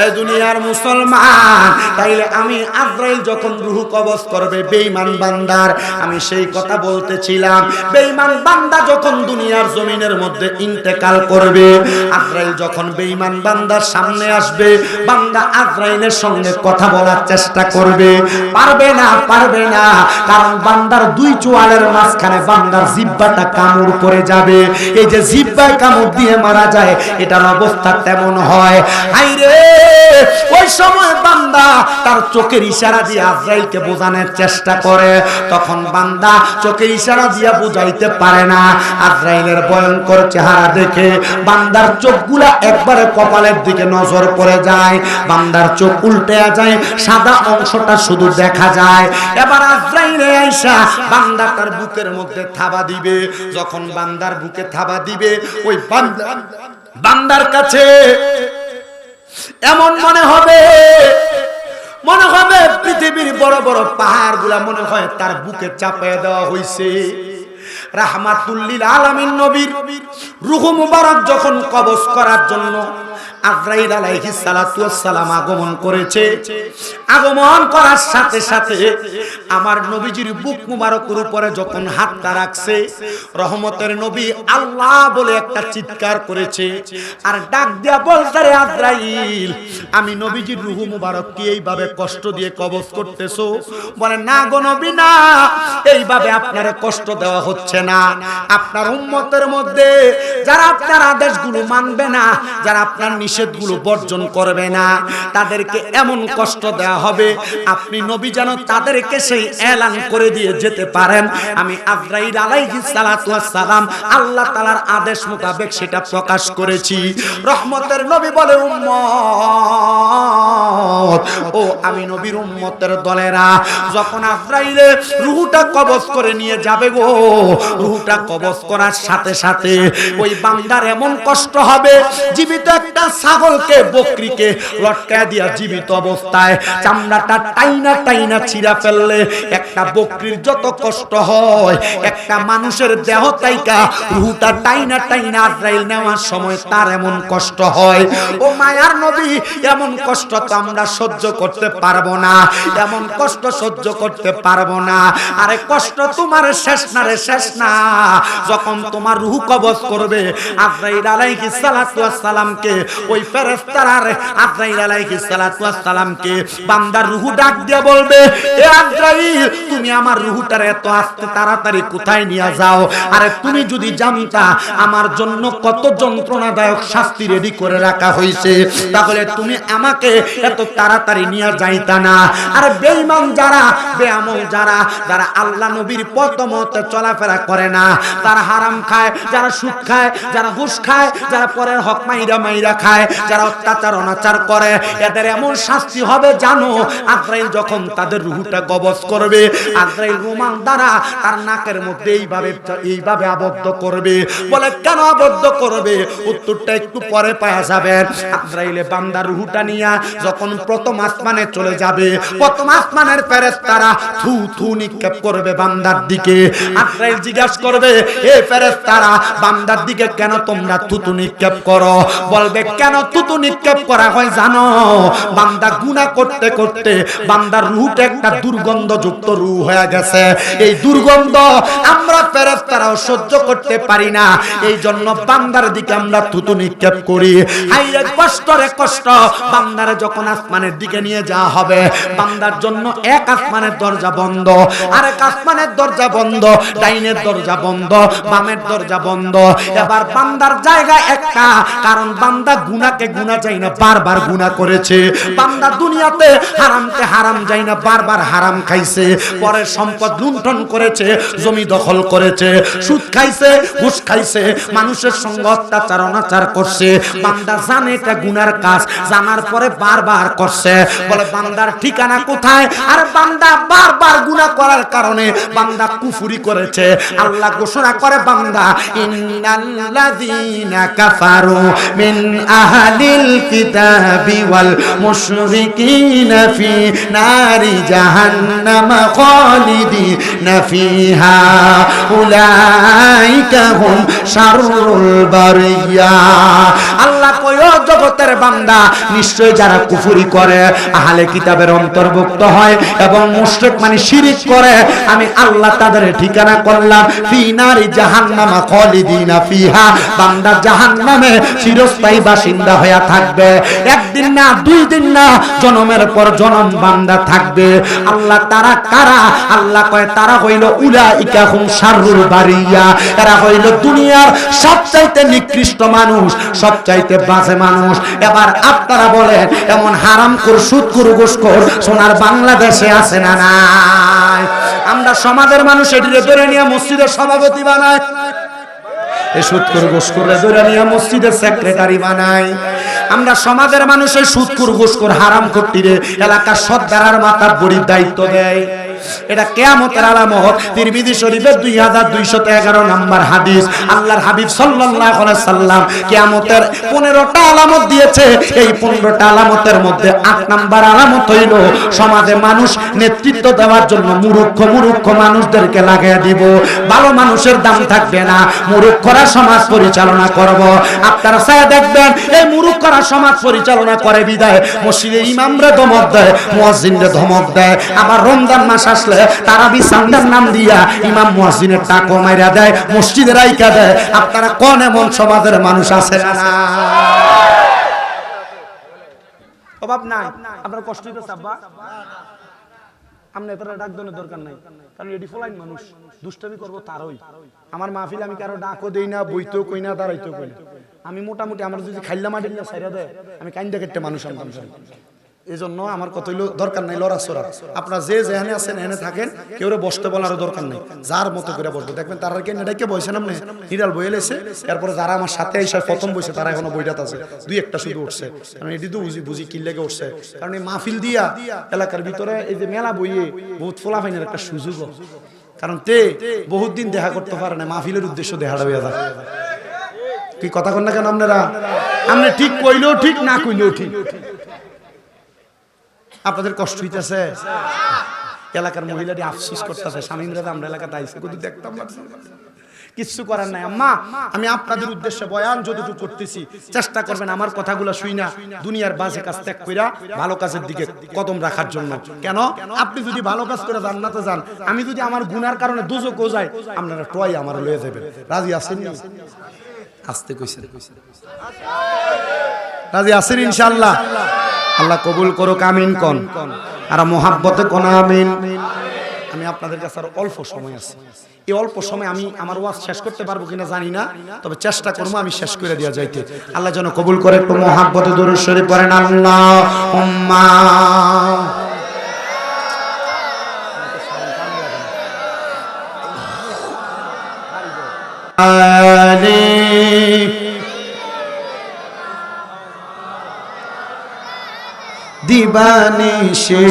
এই দুনিয়ার মুসলমান, তাইলে আমি আজরাইল যখন রূহ কবজ করবে বেঈমান বান্দার, আমি সেই কথা বলতেছিলাম, বেঈমান বান্দা যখন দুনিয়ার জমিনের মধ্যে ইন্তেকাল করবে, আজরাইল যখন বেঈমান বান্দার সামনে আসবে, বান্দা আজরাইলের সঙ্গে কথা বলার চেষ্টা করবে, পারবে না, পারবে না, কারণ বান্দার দুই চোয়ালের মাঝখানে বান্দার জিহ্বাটা কামড় পড়ে যাবে। এই যে জিহ্বায় কামড় দিয়ে মারা যায়, এটার অবস্থা তেমন হয়। হায়রে ওই সময় বান্দা তার চোখের ইশারা দিয়ে আজরাইলকে বোঝানোর চেষ্টা করে, তখন বান্দা চোখের ইশারা দিয়ে বুঝাইতে পারে না। আজরাইলের ভয়ঙ্কর চেহারা দেখে বান্দার চোখগুলা একবারে কপালের দিকে নজর পড়ে যায়, বান্দার চোখ উল্টে যায়, সাদা অংশটা শুধু দেখা যায়। এবার আজরাইলে আইসা বান্দা তার বুকের মধ্যে থাবা দিবে, যখন বান্দার বুকে থাবা দিবে, ওই বান্দার কাছে এমন মনে হবে পৃথিবীর বড় বড় পাহাড় গুলা মনে হয় তার বুকে চাপিয়ে দেওয়া হয়েছে। রাহমাতুল লিল আলামিন নবীর রূহ মুবারক যখন কবজ করার জন্য আজরাইল আলাইহিস সালাতু ওয়াস সালাম আগমন করেছে, আগমন করার সাথে সাথে আমার নবীজির বুক মুবারকের উপরে যখন হাতটা রাখছে, রহমতের নবী আল্লাহ বলে একটা চিৎকার করেছে, আর ডাক দিয়া বলছে, রে আজরাইল, আমি নবীজির রূহ মুবারক কি এইভাবে কষ্ট দিয়ে কবজ করতেছো? বলে, না গো নবী না, এইভাবে আপনারে কষ্ট দেওয়া হচ্ছে হচ্ছে না। আপনার উম্মতের মধ্যে যারা আপনার আদেশগুলো মানবে না, যারা আপনার নিষেধগুলো বর্জন করবে না, তাদেরকে এমন কষ্ট দেওয়া হবে আপনি নবী যেন তাদেরকে সেই এলান করে দিয়ে যেতে পারেন, আমি আজরাইল আলাইহিস সালাতু ওয়াস সালাম আল্লাহ তাআলার আদেশ মোতাবেক সেটা প্রকাশ করেছি। রহমতের নবী বলে, উম্মত ও আমি নবীর উম্মতের দলেরা, যখন আজরাইলে রূহটা কবজ করে নিয়ে যাবে গো, রূহটা কবজ করার সাথে সাথে ওই বান্দার এমন কষ্ট হবে, জীবিত একটা ছাগলকে বকরিকে লটকায় দিয়া জীবিত অবস্থায় চামড়াটা টাইনা টাইনা ছিঁড়া ফেললে একটা বকরির যত কষ্ট হয়, একটা মানুষের দেহ তাইকা রূহটা টাইনা টাইনা আজরাইল নেওয়ার সময় তার এমন কষ্ট হয়। ও মায়ার নবী, এমন কষ্ট তো আমরা সহ্য করতে পারবো না, এমন কষ্ট সহ্য করতে পারবো না। আরে কষ্ট তোমার শেষ না রে, শেষ না। যখন তোমার রূহ কবজ করবে আজরাইল আলাইহিস সালাতু ওয়াস সালামকে, ওই ফেরেশতারা আজরাইল আলাইহিস সালাতু ওয়াস সালামকে বান্দার রূহ ডাক দিয়ে বলবে, এ আজরাইল তুমি আমার রূহটার এত আস্তে তাড়াতাড়ি কোথায় নিয়ে যাও? আরে তুমি যদি জানতা আমার জন্য কত যন্ত্রণাদায়ক শাস্তি রেডি করে রাখা হয়েছে, তাহলে তুমি আমাকে এত তাড়াতাড়ি নিয়ে যাইতা না। আরে বেঈমান যারা, বেআমল যারা, যারা আল্লাহ নবীর পথ মতে চলাফেরা করে না, যারা হারাম খায়, যারা সুদ খায়, যারা ঘুষ খায়, যারা পরের হক মাইরা মাইরা খায়, যারা অত্যাচার অনাচার করে, এদের এমন শাস্তি হবে জানো? আজরাইল যখন তাদের রূহটা কবজ করবে, আজরাইল রুমাল দ্বারা তার নাকের মধ্যে এইভাবে আবদ্ধ করবে। বলে কেন আবদ্ধ করবে? উত্তরটা একটু পরে পাওয়া যাবে। আজরাইলে বান্দার রূহটা নিয়ে যখন প্রথম আসমানে চলে যাবে, প্রথম আসমানের ফেরেশতারা থু থু নিক্ষেপ করবে বান্দার দিকে। আজরাইল জিজ্ঞাসা করবে, এ ফেরেশতারা বান্দার দিকে কেন তোমরা থুতু নিক্ষেপ করো? বলবে কেন থুতু নিক্ষেপ করা হয় জানো? বান্দা গুনাহ করতে করতে বান্দার রূহটা একটা দুর্গন্ধযুক্ত রূহ হয়ে গেছে, এই দুর্গন্ধ আমরা ফেরেশতারাও সহ্য করতে পারি না, এই জন্য বান্দার দিকে আমরা থুতু নিক্ষেপ করি। হাইরে কষ্ট রে কষ্ট। বান্দারে যখন আসমানের দিকে নিয়ে যাওয়া হবে, বান্দার জন্য এক আসমানের দরজা বন্ধ, আরেক আসমানের দরজা বন্ধ, ডাইনের দরজা বন্ধ, বামের দরজা বন্ধ। এবার বান্দার জায়গা একটা, কারণ বান্দা গুনাহকে গুনাহ যায় না, বারবার গুনাহ করেছে। বান্দা দুনিয়াতে হারামকে হারাম যায় না, বারবার হারাম খাইছে, পরের সম্পদ লুণ্ঠন করেছে, জমি দখল করেছে, সুদ খাইছে, ঘুষ খাইছে, মানুষের সঙ্গে অত্যাচার অনাচার করছে। বান্দা জানে এটা গুনার কাজ, জানার পরে বারবার করছে। বলে বান্দার ঠিকানা কোথায়? আর বান্দা বারবার গুনাহ করার কারণে বান্দা কুফরি করেছে। আল্লাহ ঘোষণা করে, বান্দা ইন্নাল্লাযীনা কাফারু মিন আহলিল কিতাবি ওয়াল মুশরিকিনা ফি নারি জাহান্নাম খালিদিনা ফিহা উলাইকা হুম শাররুল বারিয়া। আল্লাহ কয়, ও জগতের বান্দা, নিশ্চয় যারা কুফরি করে, আহলে কিতাবের অন্তর্ভুক্ত হয় এবং মুশরিক মানে শিরক করে, আমি আল্লাহ তাদের ঠিকানা করলাম ফি নারি জাহান্নাম খালিদিনা ফিহা। বান্দা জাহান্নামে চিরস্থায়ী বাসিন্দা হয়ে থাকবে, একদিন না, দুই দিন না, জন্মের পর জন্ম বান্দা থাকবে। আল্লাহ তারা কারা? আল্লাহ কয় তারা হইল উলাইকা হুম শাররুল বারিয়া, এরা হইল দুনিয়ার সবচাইতে নিকৃষ্ট মানুষ, সবচাইতে বাজে মানুষ। এবার আপনারা বলেন, এমন হারামখোর, সুদখোর, ঘুষখোর সোনার বাংলাদেশে আছে না নাই? আমরা সমাজের মানুষ এটিকে ধরে নিয়ে মসজিদের সভাপতি বানায়, এই সুদখোর ঘুষখোর ধরে নিয়ে মসজিদের সেক্রেটারি বানায়। আমরা সমাজের মানুষের সুদখোর, ঘুষখোর, হারামখোরটিরে এলাকার সর্দারের মাথার বড়ির দায়িত্ব দেয়। এটা কিয়ামতের আলামত। তিরমিজি শরীফের 2211 নম্বর হাদিস। আল্লাহর হাবিব সাল্লাল্লাহু আলাইহি সাল্লাম কিয়ামতের 15টা আলামত দিয়েছে। এই 15টা আলামতের মধ্যে 8 নম্বর আলামত হইল সমাজে মানুষ নেতৃত্ব দেওয়ার জন্য মূর্খ মানুষদেরকে লাগিয়ে দিব। ভালো মানুষের দাম থাকবে না, মূর্খরা সমাজ পরিচালনা করব। আপনারা সায়া দেখবেন, এই মূর্খরা সমাজ পরিচালনা করে বিদায় মসজিদে ইমামরা ধমক দেয়, মুয়াজ্জিনরা ধমক দেয়। আবার রমজান মাস আসলে তারাবি সান্দার নাম দিয়া ইমাম মুয়াজ্জিনের টাকা মাইরা দেয়, মসজিদে রাইকা দেয়। আপনারা কোন এমন সমাজের মানুষ আছে না? অভাব নাই। আপনার কষ্ট হইতেছে আব্বা? আমনে এতটা ডাক দেওয়ার দরকার নাই, কারণ এটি ফলাইন মানুষ দুষ্টামি করবো তারই। আমার মাহফিল আমি কারো ডাকও দেই না, বইতেও কই না, দাঁড়াইতেও কই না। আমি মোটামুটি আমার যদি খাইলা মাটি না ছাইরা দেয় আমি কাইন্দা কেটে মানুষ আনতাম। এই জন্য আমার কত দরকার নাই লড়াচড়া। আপনার যে যেখানে আছেন এখানে থাকেন, কেউ বসতে বলারও দরকার নেই, যার মতো করে বসবে। দেখবেন তারা কেন এটাকে বসে নামনে নিরাল বইয়ে লেছে। এরপরে যারা আমার সাথে এসে প্রথম বসে তারা এখনো বইটাতে আছে, দুই একটা শুধু উঠছে। কারণ এটি তো বুঝি কি লেগে উঠছে, কারণ এই মাহফিল দিয়া এলাকার ভিতরে এই যে মেলা বইয়ে বহুত ফোলাফাইনের একটা সুযোগ। কারণ তে বহুত দিন দেখা করতে পারে না, মাহফিলের উদ্দেশ্য দেখাটা হইয়া যায়। কি কথা কন না কেন আপনারা? আপনি ঠিক কইলেও ঠিক, না কইলেও ঠিক। আপনাদের কষ্ট হইতেছে? এলাকার মহিলাটি আফসোস করতেছে, স্বামীরা আমরা এলাকাতে আইসে কিন্তু দেখতাম কিচ্ছু করার নাই। আম্মা আমি আপনাদের উদ্দেশ্যে বয়ান যতটুকু করতেছি, চেষ্টা করবেন আমার কথাগুলো শুই না দুনিয়ার বাজে কাজ ত্যাগ কইরা ভালো কাজের দিকে কদম রাখার জন্য। কেন? আপনি যদি ভালো কাজ করে জান্নাতে যান, আমি যদি আমার গুনার কারণে দোজখে যাই, আপনারা টয় আমার লয়ে যাবেন। রাজি আছেন? আস্তে কইছেন, রাজি আছেন ইনশাআল্লাহ? আল্লাহ কবুল করুক, আমিন কোন। আর মোহাব্বতে কোন আমিন। আমি আপনাদের কাছে আর অল্প সময় আছে, এই অল্প সময় আমি আমার ওয়াজ শেষ করতে পারবো কিনা জানি না, তবে চেষ্টা করবো আমি শেষ করে দেওয়া যাইতে। আল্লাহ যেন কবুল করে। একটু মোহাব্বতে দরুদ শরীফ পড়েন। আল্লাহুম্মা দিবানিশে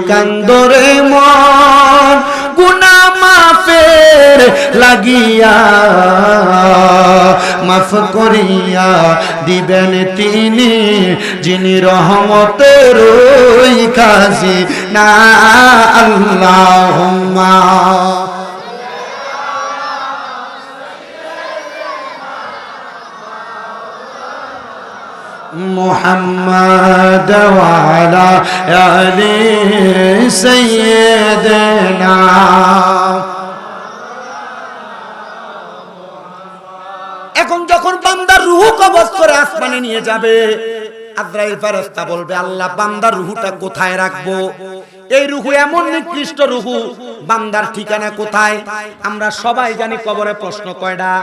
কান্দরে মন গুনাহ মাফের লাগিয়া, মাফ করিয়া দিবেন তিনি যিনি রহমতের কাজী না। আল্লাহুম্মা মুহাম্মাদ ওয়া আলা আলি সাইয়্যিদিনা। এখন যখন বান্দার রূহ কবজ করে আসমানে নিয়ে যাবে, আজরাইল ফেরেশতা বলবে আল্লাহ বান্দার রূহটা কোথায় রাখবো? এই রূহ এমন নিকৃষ্ট রূহ, বান্দার ঠিকানা কোথায়? আমরা সবাই জানি কবরে প্রশ্ন কয়টা?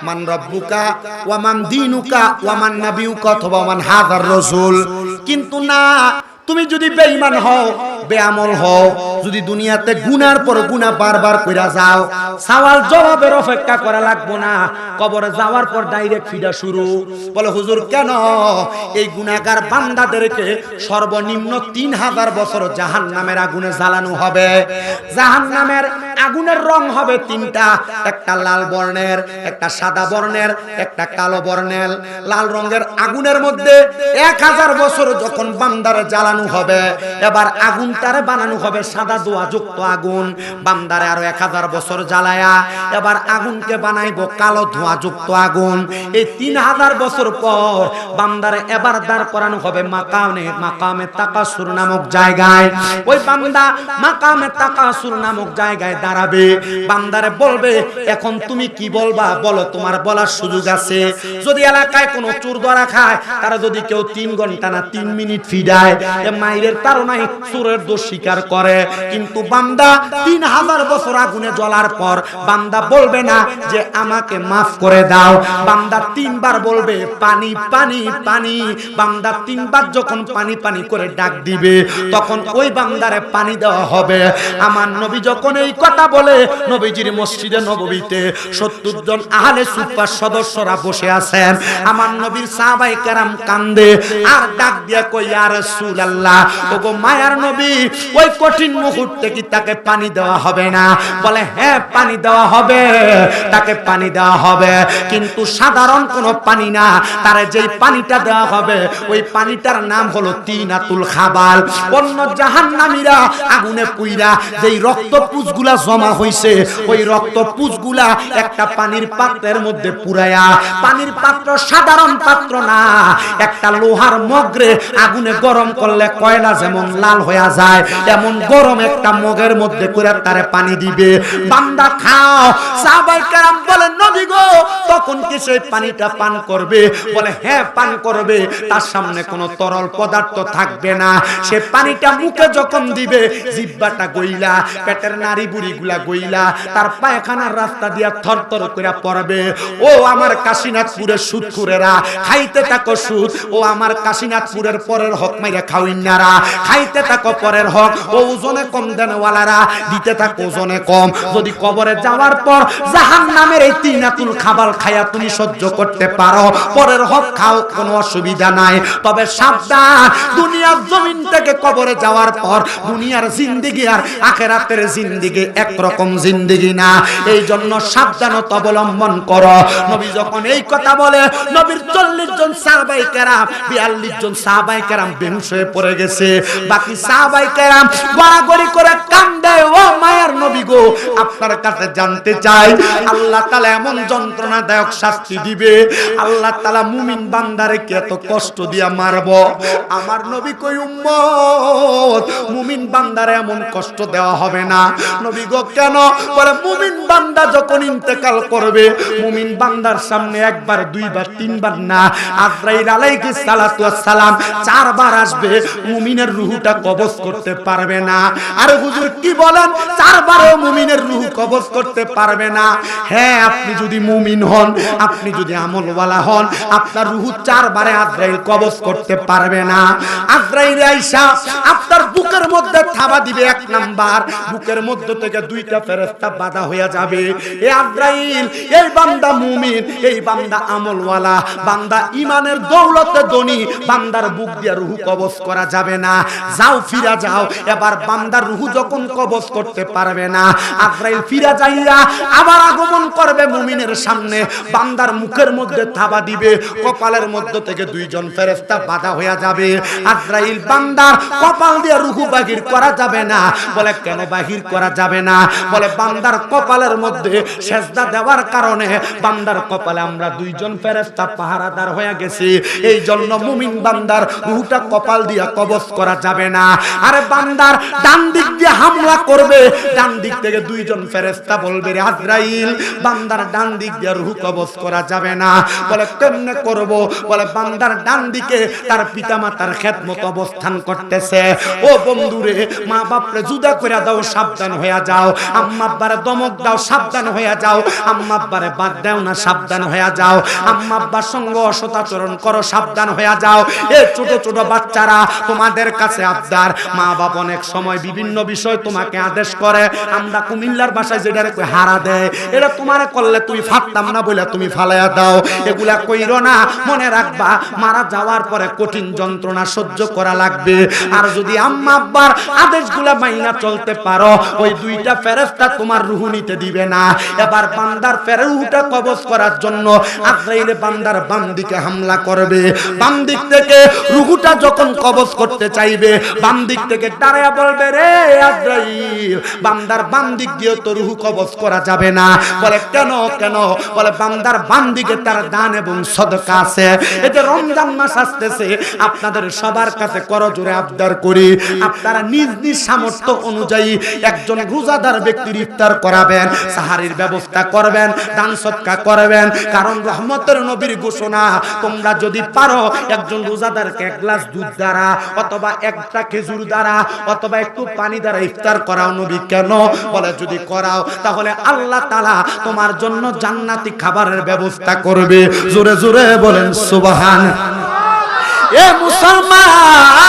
মান রব্বুকা ওয়া মান দীনুকা ওয়া মান নাবিয়ুকা অথবা মান হাযার রাসূল। কিন্তু না, তুমি যদি বেঈমান হও, বেআমল হও, যদি দুনিয়াতে গুনার পর গুনাহ বারবার কইরা যাও, সওয়াল জবাবের অপেক্ষা করা লাগবো না, কবরে যাওয়ার পর ডাইরেক্ট ফিডা শুরু। বলে হুজুর কেন? এই গুনাহগার বান্দাদেরকে সর্বনিম্ন 3000 বছর জাহান্নামের আগুনে জ্বালানো হবে। জাহান্নামের আগুনের রং হবে তিনটা, একটা লাল বর্ণের, একটা সাদা বর্ণের, একটা কালো বর্ণের। লাল রঙের আগুনের মধ্যে 1000 বছর যখন বান্দারে জ্বালানো হবে, এবার আগুনটারে বানানো হবে সাদা ধোঁয়াযুক্ত আগুন। বান্দারে আরো 1000 বছর জ্বালায়া এবার আগুনকে বানাইবো কালো ধোঁয়াযুক্ত আগুন। এই 3000 বছর পর বান্দারে এবার দাঁড় করানো হবে মাকামে তাকাসুর নামক জায়গায়। ওই বান্দা মাকামে তাকাসুর নামক জায়গায় দাঁড়াবে। বান্দারে বলবে এখন তুমি কি বলবা বলো, তোমার বলার সুযোগ আছে। যদি এলাকায় কোনো চোর ধরা খায়, তারা যদি কেউ 3 ঘন্টা না 3 মিনিট ফিডায়, মাইরের তাড়নায় চোরের দোষ স্বীকার করে। কিন্তু বান্দা 3000 বছর আগুনে জ্বলার পর বান্দা বলবে না যে আমাকে মাফ করে দাও, বান্দা 3 বার বলবে পানি পানি পানি। বান্দা 3 বার যখন পানি পানি করে ডাক দিবে, তখন ওই বান্দারে পানি দেওয়া হবে। আমার নবী যখন এই কথা বলে, নবীজির মসজিদে নববীতে 70 জন আহলে সুফার সদস্যরা বসে আছেন। আমার নবীর সাহাবায়ে কেরাম কান্দে আর ডাক দিয়া কই ইয়া রাসূলুল্লাহ, ওগো মায়ার নবী, ওই কঠিন মুহূর্তে কি তাকে পানি দেওয়া হবে না? বলে হ্যাঁ পানি দেওয়া হবে, তাকে পানি দেওয়া হবে, কিন্তু সাধারণ কোনো পানি না। তারে যেই পানিটা দেওয়া হবে ওই পানিটার নাম হলো তিনাতুল খাবাল। অন্য জাহান্নামীরা আগুনে পুইরা যেই রক্তপুঁজগুলা জমা হইছে, ওই রক্তপুঁজগুলা একটা পানির পাত্রের মধ্যে পুরায়া, পানির পাত্র সাধারণ পাত্র না, একটা লোহার মগরে আগুনে গরম করলে কয়লা যেমন লাল হয়ে যায়, যায় এমন গরম একটা মগের মধ্যে করে তারে পানি দিবে, বান্দা খাও। সাহাবায়ে কেরাম বলেন নবী গো তখন কি সেই পানিটা পান করবে? বলে হ্যাঁ পান করবে। তার সামনে কোনো তরল পদার্থ থাকবে না। সে পানিটা মুখে যখন দিবে জিহ্বাটা গইলা, পেটের নাড়ি বুড়িগুলা গইলা, তার পায়খানার রাস্তা দিয়া থরথর করে পড়বে। ও আমার কাশীনাথপুরের সুদখুরেরা খাইতে থাকো সুদ, ও আমার কাশীনাথপুরের পরের হক মাইরা খাওইনারা খাইতে থাকো পরের হক। ও ওজনে কম দেনওয়ালারা দিতে থাকো ওজনে কম। যদি কবরে যাওয়ার পর জাহান্নামের এই তিনাতুল খাবার খায়া তুমি সহ্য করতে পারো, পরের হক খাও, কোনো অসুবিধা নাই। তবে সাবধান, দুনিয়ার জমিন থেকে কবরে যাওয়ার পর দুনিয়ার জিন্দেগি আর আখিরাতের জিন্দেগি একরকম জিন্দেগি না। এই জন্য সাবধানতা অবলম্বন করো। নবী যখন এই কথা বলে নবীর 40 জন সাহাবায়ে কেরাম 42 জন সাহাবায়ে কেরাম বেহুশ হয়ে পড়ে গেছে। বাকি সাহাবায়ে কেরাম গড়াগড়ি করে কান্দে। ও মায়ার নবী গো আপনার কাছে জানতে চাই আল্লাহ তাআলা এমন যন্ত্রণাদায়ক শাস্তি দিবে, আল্লাহ তাআলা মুমিন বান্দারে কি এত কষ্ট দিয়া মারবো? আমার নবী কই উম্মত মুমিন বান্দারে এমন কষ্ট দেওয়া হবে না। নবী গো কেন? বলে মুমিন বান্দা যখন ইন্তেকাল করবে মুমিন বান্দার সামনে একবার দুইবার তিনবার না, আজরাইল আলাইহিস সালাতু ওয়াস সালাম 4 বার আসবে, মুমিনের রূহটা কবজ করতে পারবে না। আর হুজুর কি বলেন 4 বারও মুমিনের রূহ কবজ করতে পারবে না? হ্যাঁ আপনি যদি মুমিন হন, আপনি যদি আমলওয়ালা হন, আপনার রূহ 4 বারে আজরাইল কবজ করতে পারবে না। আজরাইল আইসা আপনার বুকের মধ্যে থাবা দিবে। 1 নাম্বার বুকের মধ্য থেকে 2টা ফেরেশতা বাধা হয়ে যাবে। এ আজরাইল এই বান্দা মুমিন, এই বান্দা আমলওয়ালা, বান্দা ইমানের দৌলতে ধনী, বান্দার বুক দিয়ে রূহ কবজ করা যাবে না। যাও ফিরা যাও। এবার বান্দার রূহ যখন কবজ করতে পারবে না, আজরাইল ফিরা যাইয়া আবার আগমন করবে মুমিনের সামনে, বান্দার মুখের মধ্যে থাবা দিবে, কপালের মধ্য থেকে 2 জন ফেরেশতা বাধা হয়ে যাবে। আজরাইল বান্দার কপাল দিয়ে রূহ বাহির করা যাবে না। বলে কেন বাহির করা যাবে না? বলে বান্দার কপালের মধ্যে সেজদা দেওয়ার কারণে বান্দার কপালে আমরা 2 জন ফেরেশতা পাহারাদার হয়ে গেছি, এই জন্য মুমিন বান্দার রূহটা কপাল দিয়া কবজ করা যাবে না। আরে বান্দার ডান দিক দিয়ে হামলা করবে, ডান দিক থেকে 2 জন ফেরেশতা বলবে রে আজরাইল বান্দার ডান দিক দিয়ে রূহ কবজ করা যাবে না। বলে কেমনে করব? বলে বান্দার ডান দিকে তার পিতামাতার খেদমত অবস্থান করতেছে। ও বন্ধুরে মা বাপরে জুদা করে দাও, সাবধান হয়ে যাও। আম্মা আব্বারে দমক দাও, সাবধান হয়ে যাও। আম্মা আব্বারে বাদ দাও না, সাবধান হয়ে যাও। আম্মা আব্বার সঙ্গে অসদাচরণ করো, সাবধান হয়ে যাও। এ ছোট ছোট বাচ্চারা তোমাদের কাছে আবদার, মা বাপ অনেক সময় বিভিন্ন বিষয় তোমাকে আদেশ করে, আমরা কুমিল্লার ভাষায় যেটারে কই হারা দেয়, এটা তোমারে করলে তুমি ফাটতাম না বলে তুমি ফালাইয়া দাও। এগুলা কইরো না, মনে রাখবা মারা যাওয়ার পরে কঠিন যন্ত্রণা সহ্য করা লাগবে। আর যদি আম্মা আব্বার আদেশগুলা মাইনা চলতে পারো, ওই 2টা ফেরেশতা তোমার রূহ নিতে দিবে না। এবার বান্দার রূহটা কবজ করার জন্য আজরাইল বান্দার বাম দিকে হামলা করবে। বাম দিক থেকে রূহটা যখন কবজ করতে চাইবে, বাম দিক থেকে দাঁড়ায়া বলবে রে আজরাইল বান্দার বাম দিক দিয়ে তো রূহ কবজ করা যাবে না। বলে কেন? কেন? বলে বান্দার বাম দিকে তার দান এবং সদকা আছে। এই যে রমজান মাস আসতেছে, আপনাদের সবার কাছে করজোরে আবদার করি, আপনারা নিজ নিজ সামর্থ্য অনুযায়ী একজন রোজাদার ব্যক্তির ইফতার করাবেন, সাহারির ব্যবস্থা করবেন, দান সদকা করবেন। কারণ রহমতের নবীর ঘোষণা, তোমরা যদি পারো একজন রোজাদারকে 1 গ্লাস দুধ দ্বারা অথবা 1টা খেজুর দ্বারা অথবা একটু পানি দ্বারা ইফতার করাও। নবী কেন? বলে যদি করাও তাহলে আল্লাহ তাআলা তোমার জন্য জান্নাতি খাবারের ব্যবস্থা করবে। জোরে জোরে বলেন সুবহানাল্লাহ। এ মুসলমান,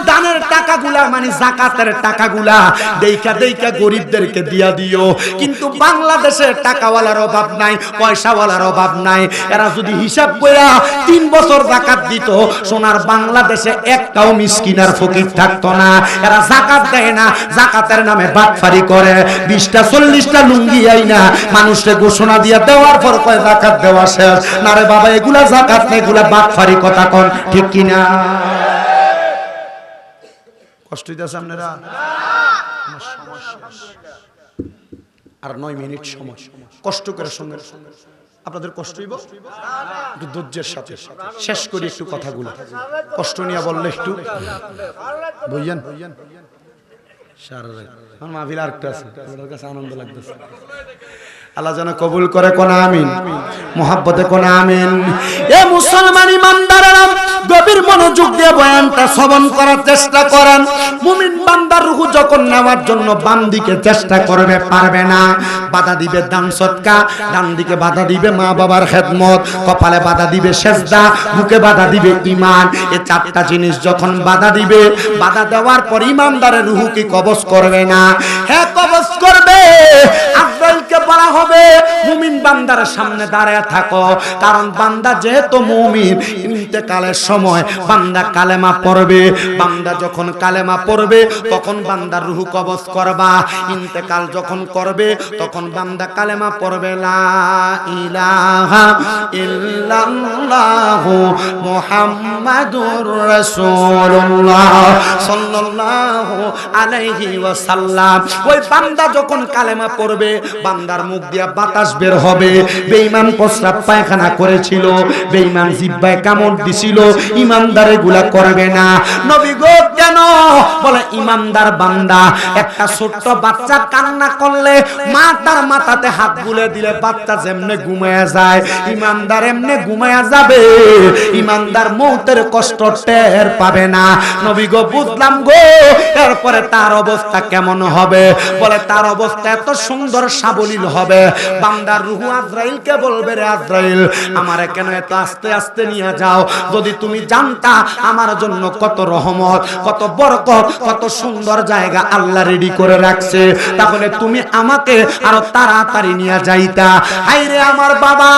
দানের টাকাগুলা মানে যাকাতের টাকাগুলা দেইখা দেইখা গরিবদেরকে দিয়া দিও। কিন্তু বাংলাদেশে টাকাওয়ালার অভাব নাই, পয়সাওয়ালার অভাব নাই। এরা যদি হিসাব কইরা 3 বছর যাকাত দিত, সোনার বাংলাদেশে একটাও মিসকিন আর ফকির থাকতো না। এরা যাকাত দেয় না, যাকাতের নামে বাটফারি করে। 20টা 40টা লুঙ্গি আইনা মানুষকে ঘোষণা দিয়া দেওয়ার পর কয় যাকাত দেওয়া শেষ। না রে বাবা, এগুলা যাকাত না, এগুলা বাটফারি কথা কোন, ঠিক কিনা? কষ্ট হইতেছে আপনারা? আর 9 মিনিট সময়, কষ্ট করে সঙ্গে আপনাদের কষ্ট হইব? একটু ধৈর্যের সাথে শেষ করি একটু কথাগুলো, কষ্ট নিয়ে বললে একটু বুঝছেন। আমার মাহফিল আরেকটা আছে, আপনাদের কাছে আনন্দ লাগতেছে। আল্লাহ যেন কবুল করে, কোন আমিন, মুহাব্বতে কোন আমিন। এ মুসলমান ইমানদারেরা গভীর মনোযোগ দিয়ে বয়ানটা শ্রবণ করার চেষ্টা করেন। মুমিন বান্দার রূহ যখন নেওয়ার জন্য বাম দিকে চেষ্টা করবে, পারবে না, বাধা দিবে দান সদকা, ডান দিকে বাধা দিবে মা বাবার খেদমত, কপালে বাধা দিবে সেজদা, বুকে বাধা দিবে ঈমান। এই চারটা জিনিস যখন বাধা দিবে, বাধা দেওয়ার পর ইমানদারের রূহ কি কবজ করবে না? হ্যাঁ, কবজ করবে। আজরাইলকে বলা হবে, মুমিন বান্দার সামনে দাঁড়ায় থাকো, কারণ বান্দা যেহেতু মুমিন, ইন্তেকালের সময় বান্দা কালেমা পড়বে। বান্দা যখন কালেমা পড়বে তখন বান্দার রূহ কবজ করবা। ইন্তেকাল যখন করবে তখন বান্দা কালেমা পড়বে, লা ইলাহা ইল্লাল্লাহু মুহাম্মাদুর রাসূলুল্লাহ সাল্লাল্লাহু আলাইহি ওয়াসাল্লাম। ওই বান্দা যখন কালেমা পড়বে, বান্দার মুখ দিয়া বাতাস বের হবে। বেঈমান প্রস্রাব পায়খানা করেছিল, বেঈমান জিহ্বায় কামড় দিছিল, ইমানদার এগুলা করবে না। নবী গো কেন? বলে ইমানদার বান্দা, একটা ছোট্ট বাচ্চা কান্না করলে মা তার মাথাতে হাত বুলে দিলে বাচ্চা যেমনে ঘুমায়া যায়, ইমানদার এমনে ঘুমায়া যাবে। ইমানদার মৌতের কষ্ট টের পাবে না। নবী গো বুঝলাম গো। এরপরে তার অবস্থা কেমন হবে? বলে তার অবস্থা এত সুন্দর সাবলীল হবে, বান্দার রূহ আজরাইলকে বলবে, রে আজরাইল, আমারে কেন এত আস্তে আস্তে নিয়ে যাও? যদি তুমি জানতা আমার জন্য কত রহমত, কত বরকত, কত সুন্দর জায়গা আল্লাহ রেডি করে রাখছে, তাহলে তুমি আমাকে আরো তাড়াতাড়ি নিয়ে যাইতা। হায়রে আমার বাবা,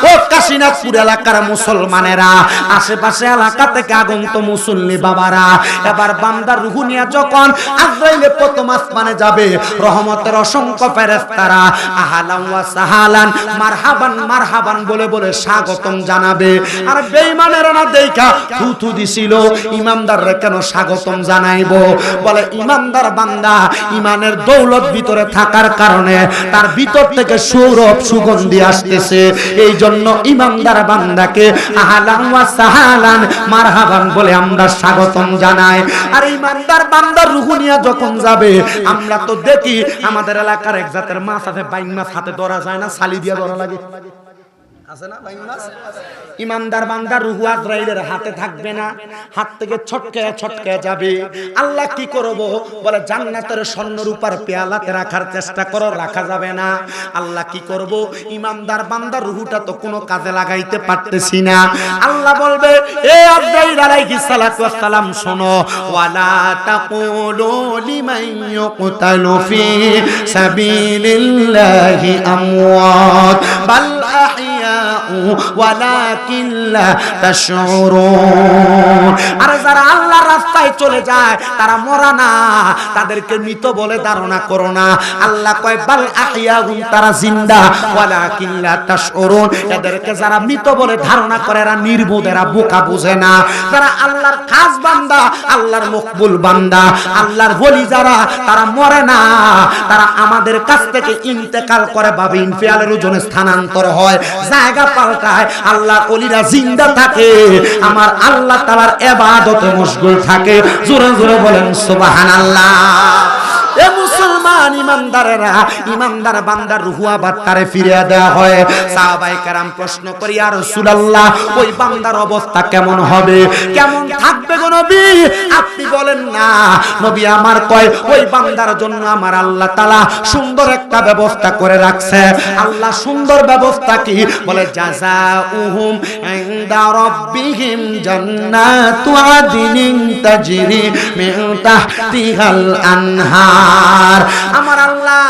ও কাশীনাথপুর এলাকার মুসলমানেরা, আশেপাশে এলাকা থেকে আগন্ত মুসল্লি বাবারা, এবার বান্দার রূহ নিয়ে যখন আজরাইলে প্রথম আসমানে যাবে, রহমতের অসংখ্য ফেরেশতারা আহলান ওয়া সাহালান, মারহাবান মারহাবান বলে বলে স্বাগতম জানাবে। আর বেঈমানেরা না দেখা থুথু দিছিল, ইমানদাররা কেন স্বাগতম জানাইবো? বলে ইমানদার বান্দা ইমানের দৌলত ভিতরে থাকার কারণে তার ভিতর থেকে সৌরভ সুগন্ধি আসতেছে, এই জন্য ইমানদার বান্দাকে আহলান ওয়া সাহালান মারহাবান বলে আমরা স্বাগতম জানাই। আর ইমানদার বান্দার রূহ নিয়ে যখন যাবে, আমরা তো দেখি আমাদের এলাকার এক জাতের মাছ আছে, বাইন মাছ হাতে ধরা যায় না, ছালি দিয়ে ধরা লাগে, আছে না বাইন মাছ? ইমানদার বান্দার রূহ আজরাইলের হাতে থাকবে না, হাত থেকে ছটকে ছটকে যাবে। আল্লাহ কি করব? বলে জান্নাতের স্বর্ণ রূপার পেয়ালাতে রাখার চেষ্টা করো, রাখা যাবে না। আল্লাহ কি করব? ইমানদার বান্দার রূহটা তো কোনো কাজে লাগাইতে পারতেছি না। আল্লাহ বলবে, এ আজরাইল আলাইহিস সালাতু ওয়াস সালাম, শোনো, ওয়ালা তাকুলু লিমান ইউকতালু ফি সাবিলিল্লাহি আমওয়াত বাল আহইয়াউ ওয়ালাকিন লা তাশউরুন। আর যারা আল্লাহর রাস্তায় চলে যায় তারা মরা না, তাদেরকে মৃত বলে ধারণা করো না। আল্লাহ কয় বাল আহইয়াউন, তারা জিন্দা, ওয়ালাকিন লা তাশউরুন, এদেরকে যারা মৃত বলে ধারণা করে এরা নির্বোধ, এরা বোকা, বুঝে না। যারা আল্লাহর খাস বান্দা, আল্লাহর মকবুল বান্দা, আল্লাহর ওলি যারা, তারা মরে না, তারা আমাদের কাছ থেকে ইন্তেকাল করে ভাবে ইনফিয়ালের ওজনে স্থানান্তর হয়, জায়গা পাল্টায়। আল্লাহর ওলিরা জিন্দা থাকে, আমার আল্লাহ তাআলার ইবাদতে মশগুল থাকে। জোরে জোরে বলেন সুবহানাল্লাহ। এ মুসলমান ইমানদারেরা, ইমানদার বান্দার রূহ আবার তারে ফিরিয়ে দেওয়া হয়। সাহাবায়ে কেরাম প্রশ্ন করি, ইয়া রাসূলুল্লাহ, ওই বান্দার অবস্থা কেমন হবে, কেমন থাকবে গো নবী? আপনি বলেন না। নবী আমার কয়, ওই বান্দার জন্য আমার আল্লাহ তাআলা সুন্দর একটা ব্যবস্থা করে রাখছে। আল্লাহ সুন্দর ব্যবস্থা কি? বলে জাযাউহুম ইনদা রাব্বিহিম জান্নাতু আদনিন তাজরি মিন তাহতিহাল আনহার। আমার আল্লাহ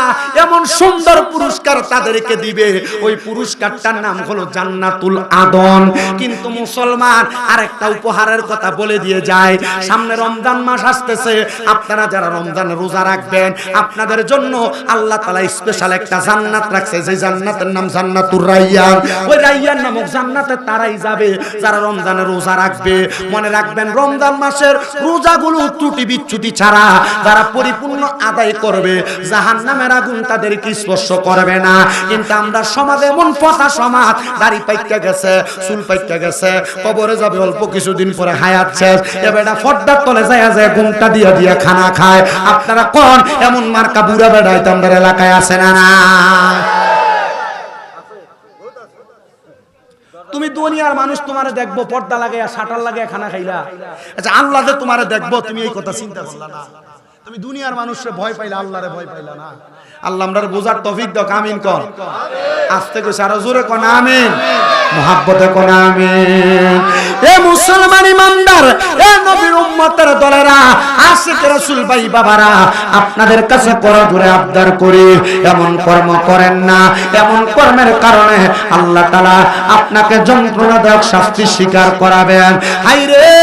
এমন সুন্দর পুরস্কার তাদেরকে দিবে, ওই পুরস্কারটার নাম হলো জান্নাতুল আদন। কিন্তু মুসলমান আরেকটা উপহারের কথা বলে দিয়ে যায়, সামনে রমজান মাস আসতেছে, আপনারা যারা রমজানে রোজা রাখবেন, আপনাদের জন্য আল্লাহ তাআলা স্পেশাল একটা জান্নাত রাখছে, যে জান্নাতের নাম জান্নাতুর রায়্যান। ওই রায়্যান নামক জান্নাতে তারাই যাবে যারা রমজানে রোজা রাখবে। মনে রাখবেন, রমজান মাসের রোজাগুলো ত্রুটি বিচ্যুতি ছাড়া, যারা পরিপূর্ণ আদায় করবে, জাহান্নামের আগুন তাদেরকে স্পর্শ করবে না। কিন্তু আমরা সমাজে এমন পচা সমাজ, দাড়ি পাইকা গেছে, চুল পাইকা গেছে, কবরে যাবে অল্প কিছুদিন পরে হায়াত শেষ, এবেটা ফর্দার তলে যায় যায় ঘুমটা দিয়া দিয়া খানা খায়। আপনারা কোন এমন মার্কা বুড়া বেড়াই তো আমাদের এলাকায় আছে না? না, তুমি দুনিয়ার মানুষ তোমারে দেখবো পর্দা লাগে শাটার লাগে খানা খাইলা, আচ্ছা আল্লাহ যে তোমারে দেখবো তুমি এই কথা চিন্তা করলা না? তুমি দুনিয়ার মানুষরে ভয় পাইলা, আল্লাহরে ভয় পাইলা না। আল্লাহ আমরার বোঝার তৌফিক দাও, আমিন কর। আস্তে কইছে আরো জোরে কোন আমিন, মুহাব্বতে কোন আমিন। এ মুসলমান ইমানদার, এ নবীর উম্মতের দলেরা, আশিক রাসূল ভাই বাবারা, আপনাদের কাছে করো জোরে আবদার করি, এমন কর্ম করেন না। এমন কর্মের কারণে আল্লাহ তাআলা আপনাকে যন্ত্রণাদায়ক শাস্তি স্বীকার করাবেন। হায়রে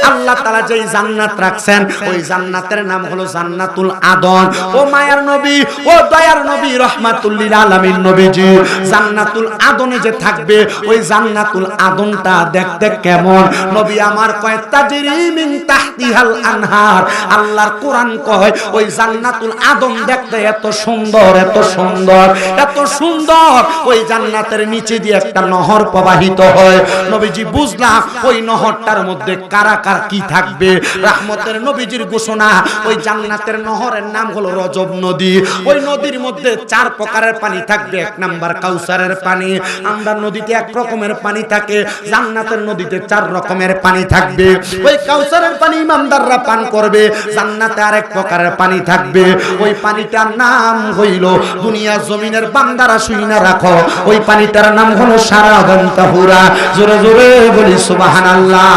আল্লাহ তাআলা যেই জান্নাত রাখছেন ওই জান্নাতের নাম হলো জান্নাতুল আদন। ও মায়ার নবী, ও দয়ার নবী, রাহমাতুল লিল আলামিন নবীজি জান্নাতুল আদনে যে থাকবে, ওই জান্নাতুল আদনটা দেখতে কেমন? নবী আমার কয় তাজরি মিন তাহতিহাল আনহার। আল্লাহর কোরআন কয় ওই জান্নাতুল আদন দেখতে এত সুন্দর, এত সুন্দর, এত সুন্দর। ওই জান্নাতের নিচে দিয়ে একটা নহর প্রবাহিত হয়। নবীজি বুঝলাম ওই নহরটার মধ্যে কারা কারা কি থাকবে। রাহমতের নবীজির ঘোষণা, ওই জান্নাতের নহরের নাম হলো রজব নদী। ওই নদীর মধ্যে 4 প্রকারের পানি থাকবে। 1 নাম্বার কাউসারের পানি। আমরা নদীতে 1 রকমের পানি থাকে, জান্নাতের নদীতে 4 রকমের পানি থাকবে। ওই কাউসারের পানি ইমানদাররা পান করবে, জান্নাতে আরেক প্রকারের পানি থাকবে। ওই পানিটার নাম হইল, দুনিয়া জমিনের বান্দারা শুইনা রাখো, ওই পানিটার নাম হলো সারাগান তাহুরা। জোরে জোরে বলি সুবহানাল্লাহ।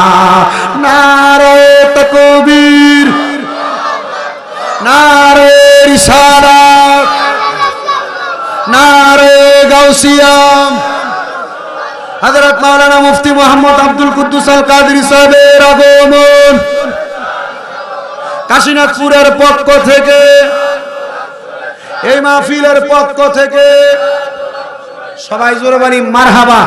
নারে তাকবীর, নারে রিসালাত, নারে গাউসিয়া। হযরত মাওলানা মুফতি মুহাম্মদ আব্দুল কুদ্দুস আল কাদেরী সাহেবের আগমন কাশীনাথপুরের পক্ষ থেকে, এই মাহফিলের পক্ষ থেকে সবাই জোরে বলি মারহাবা।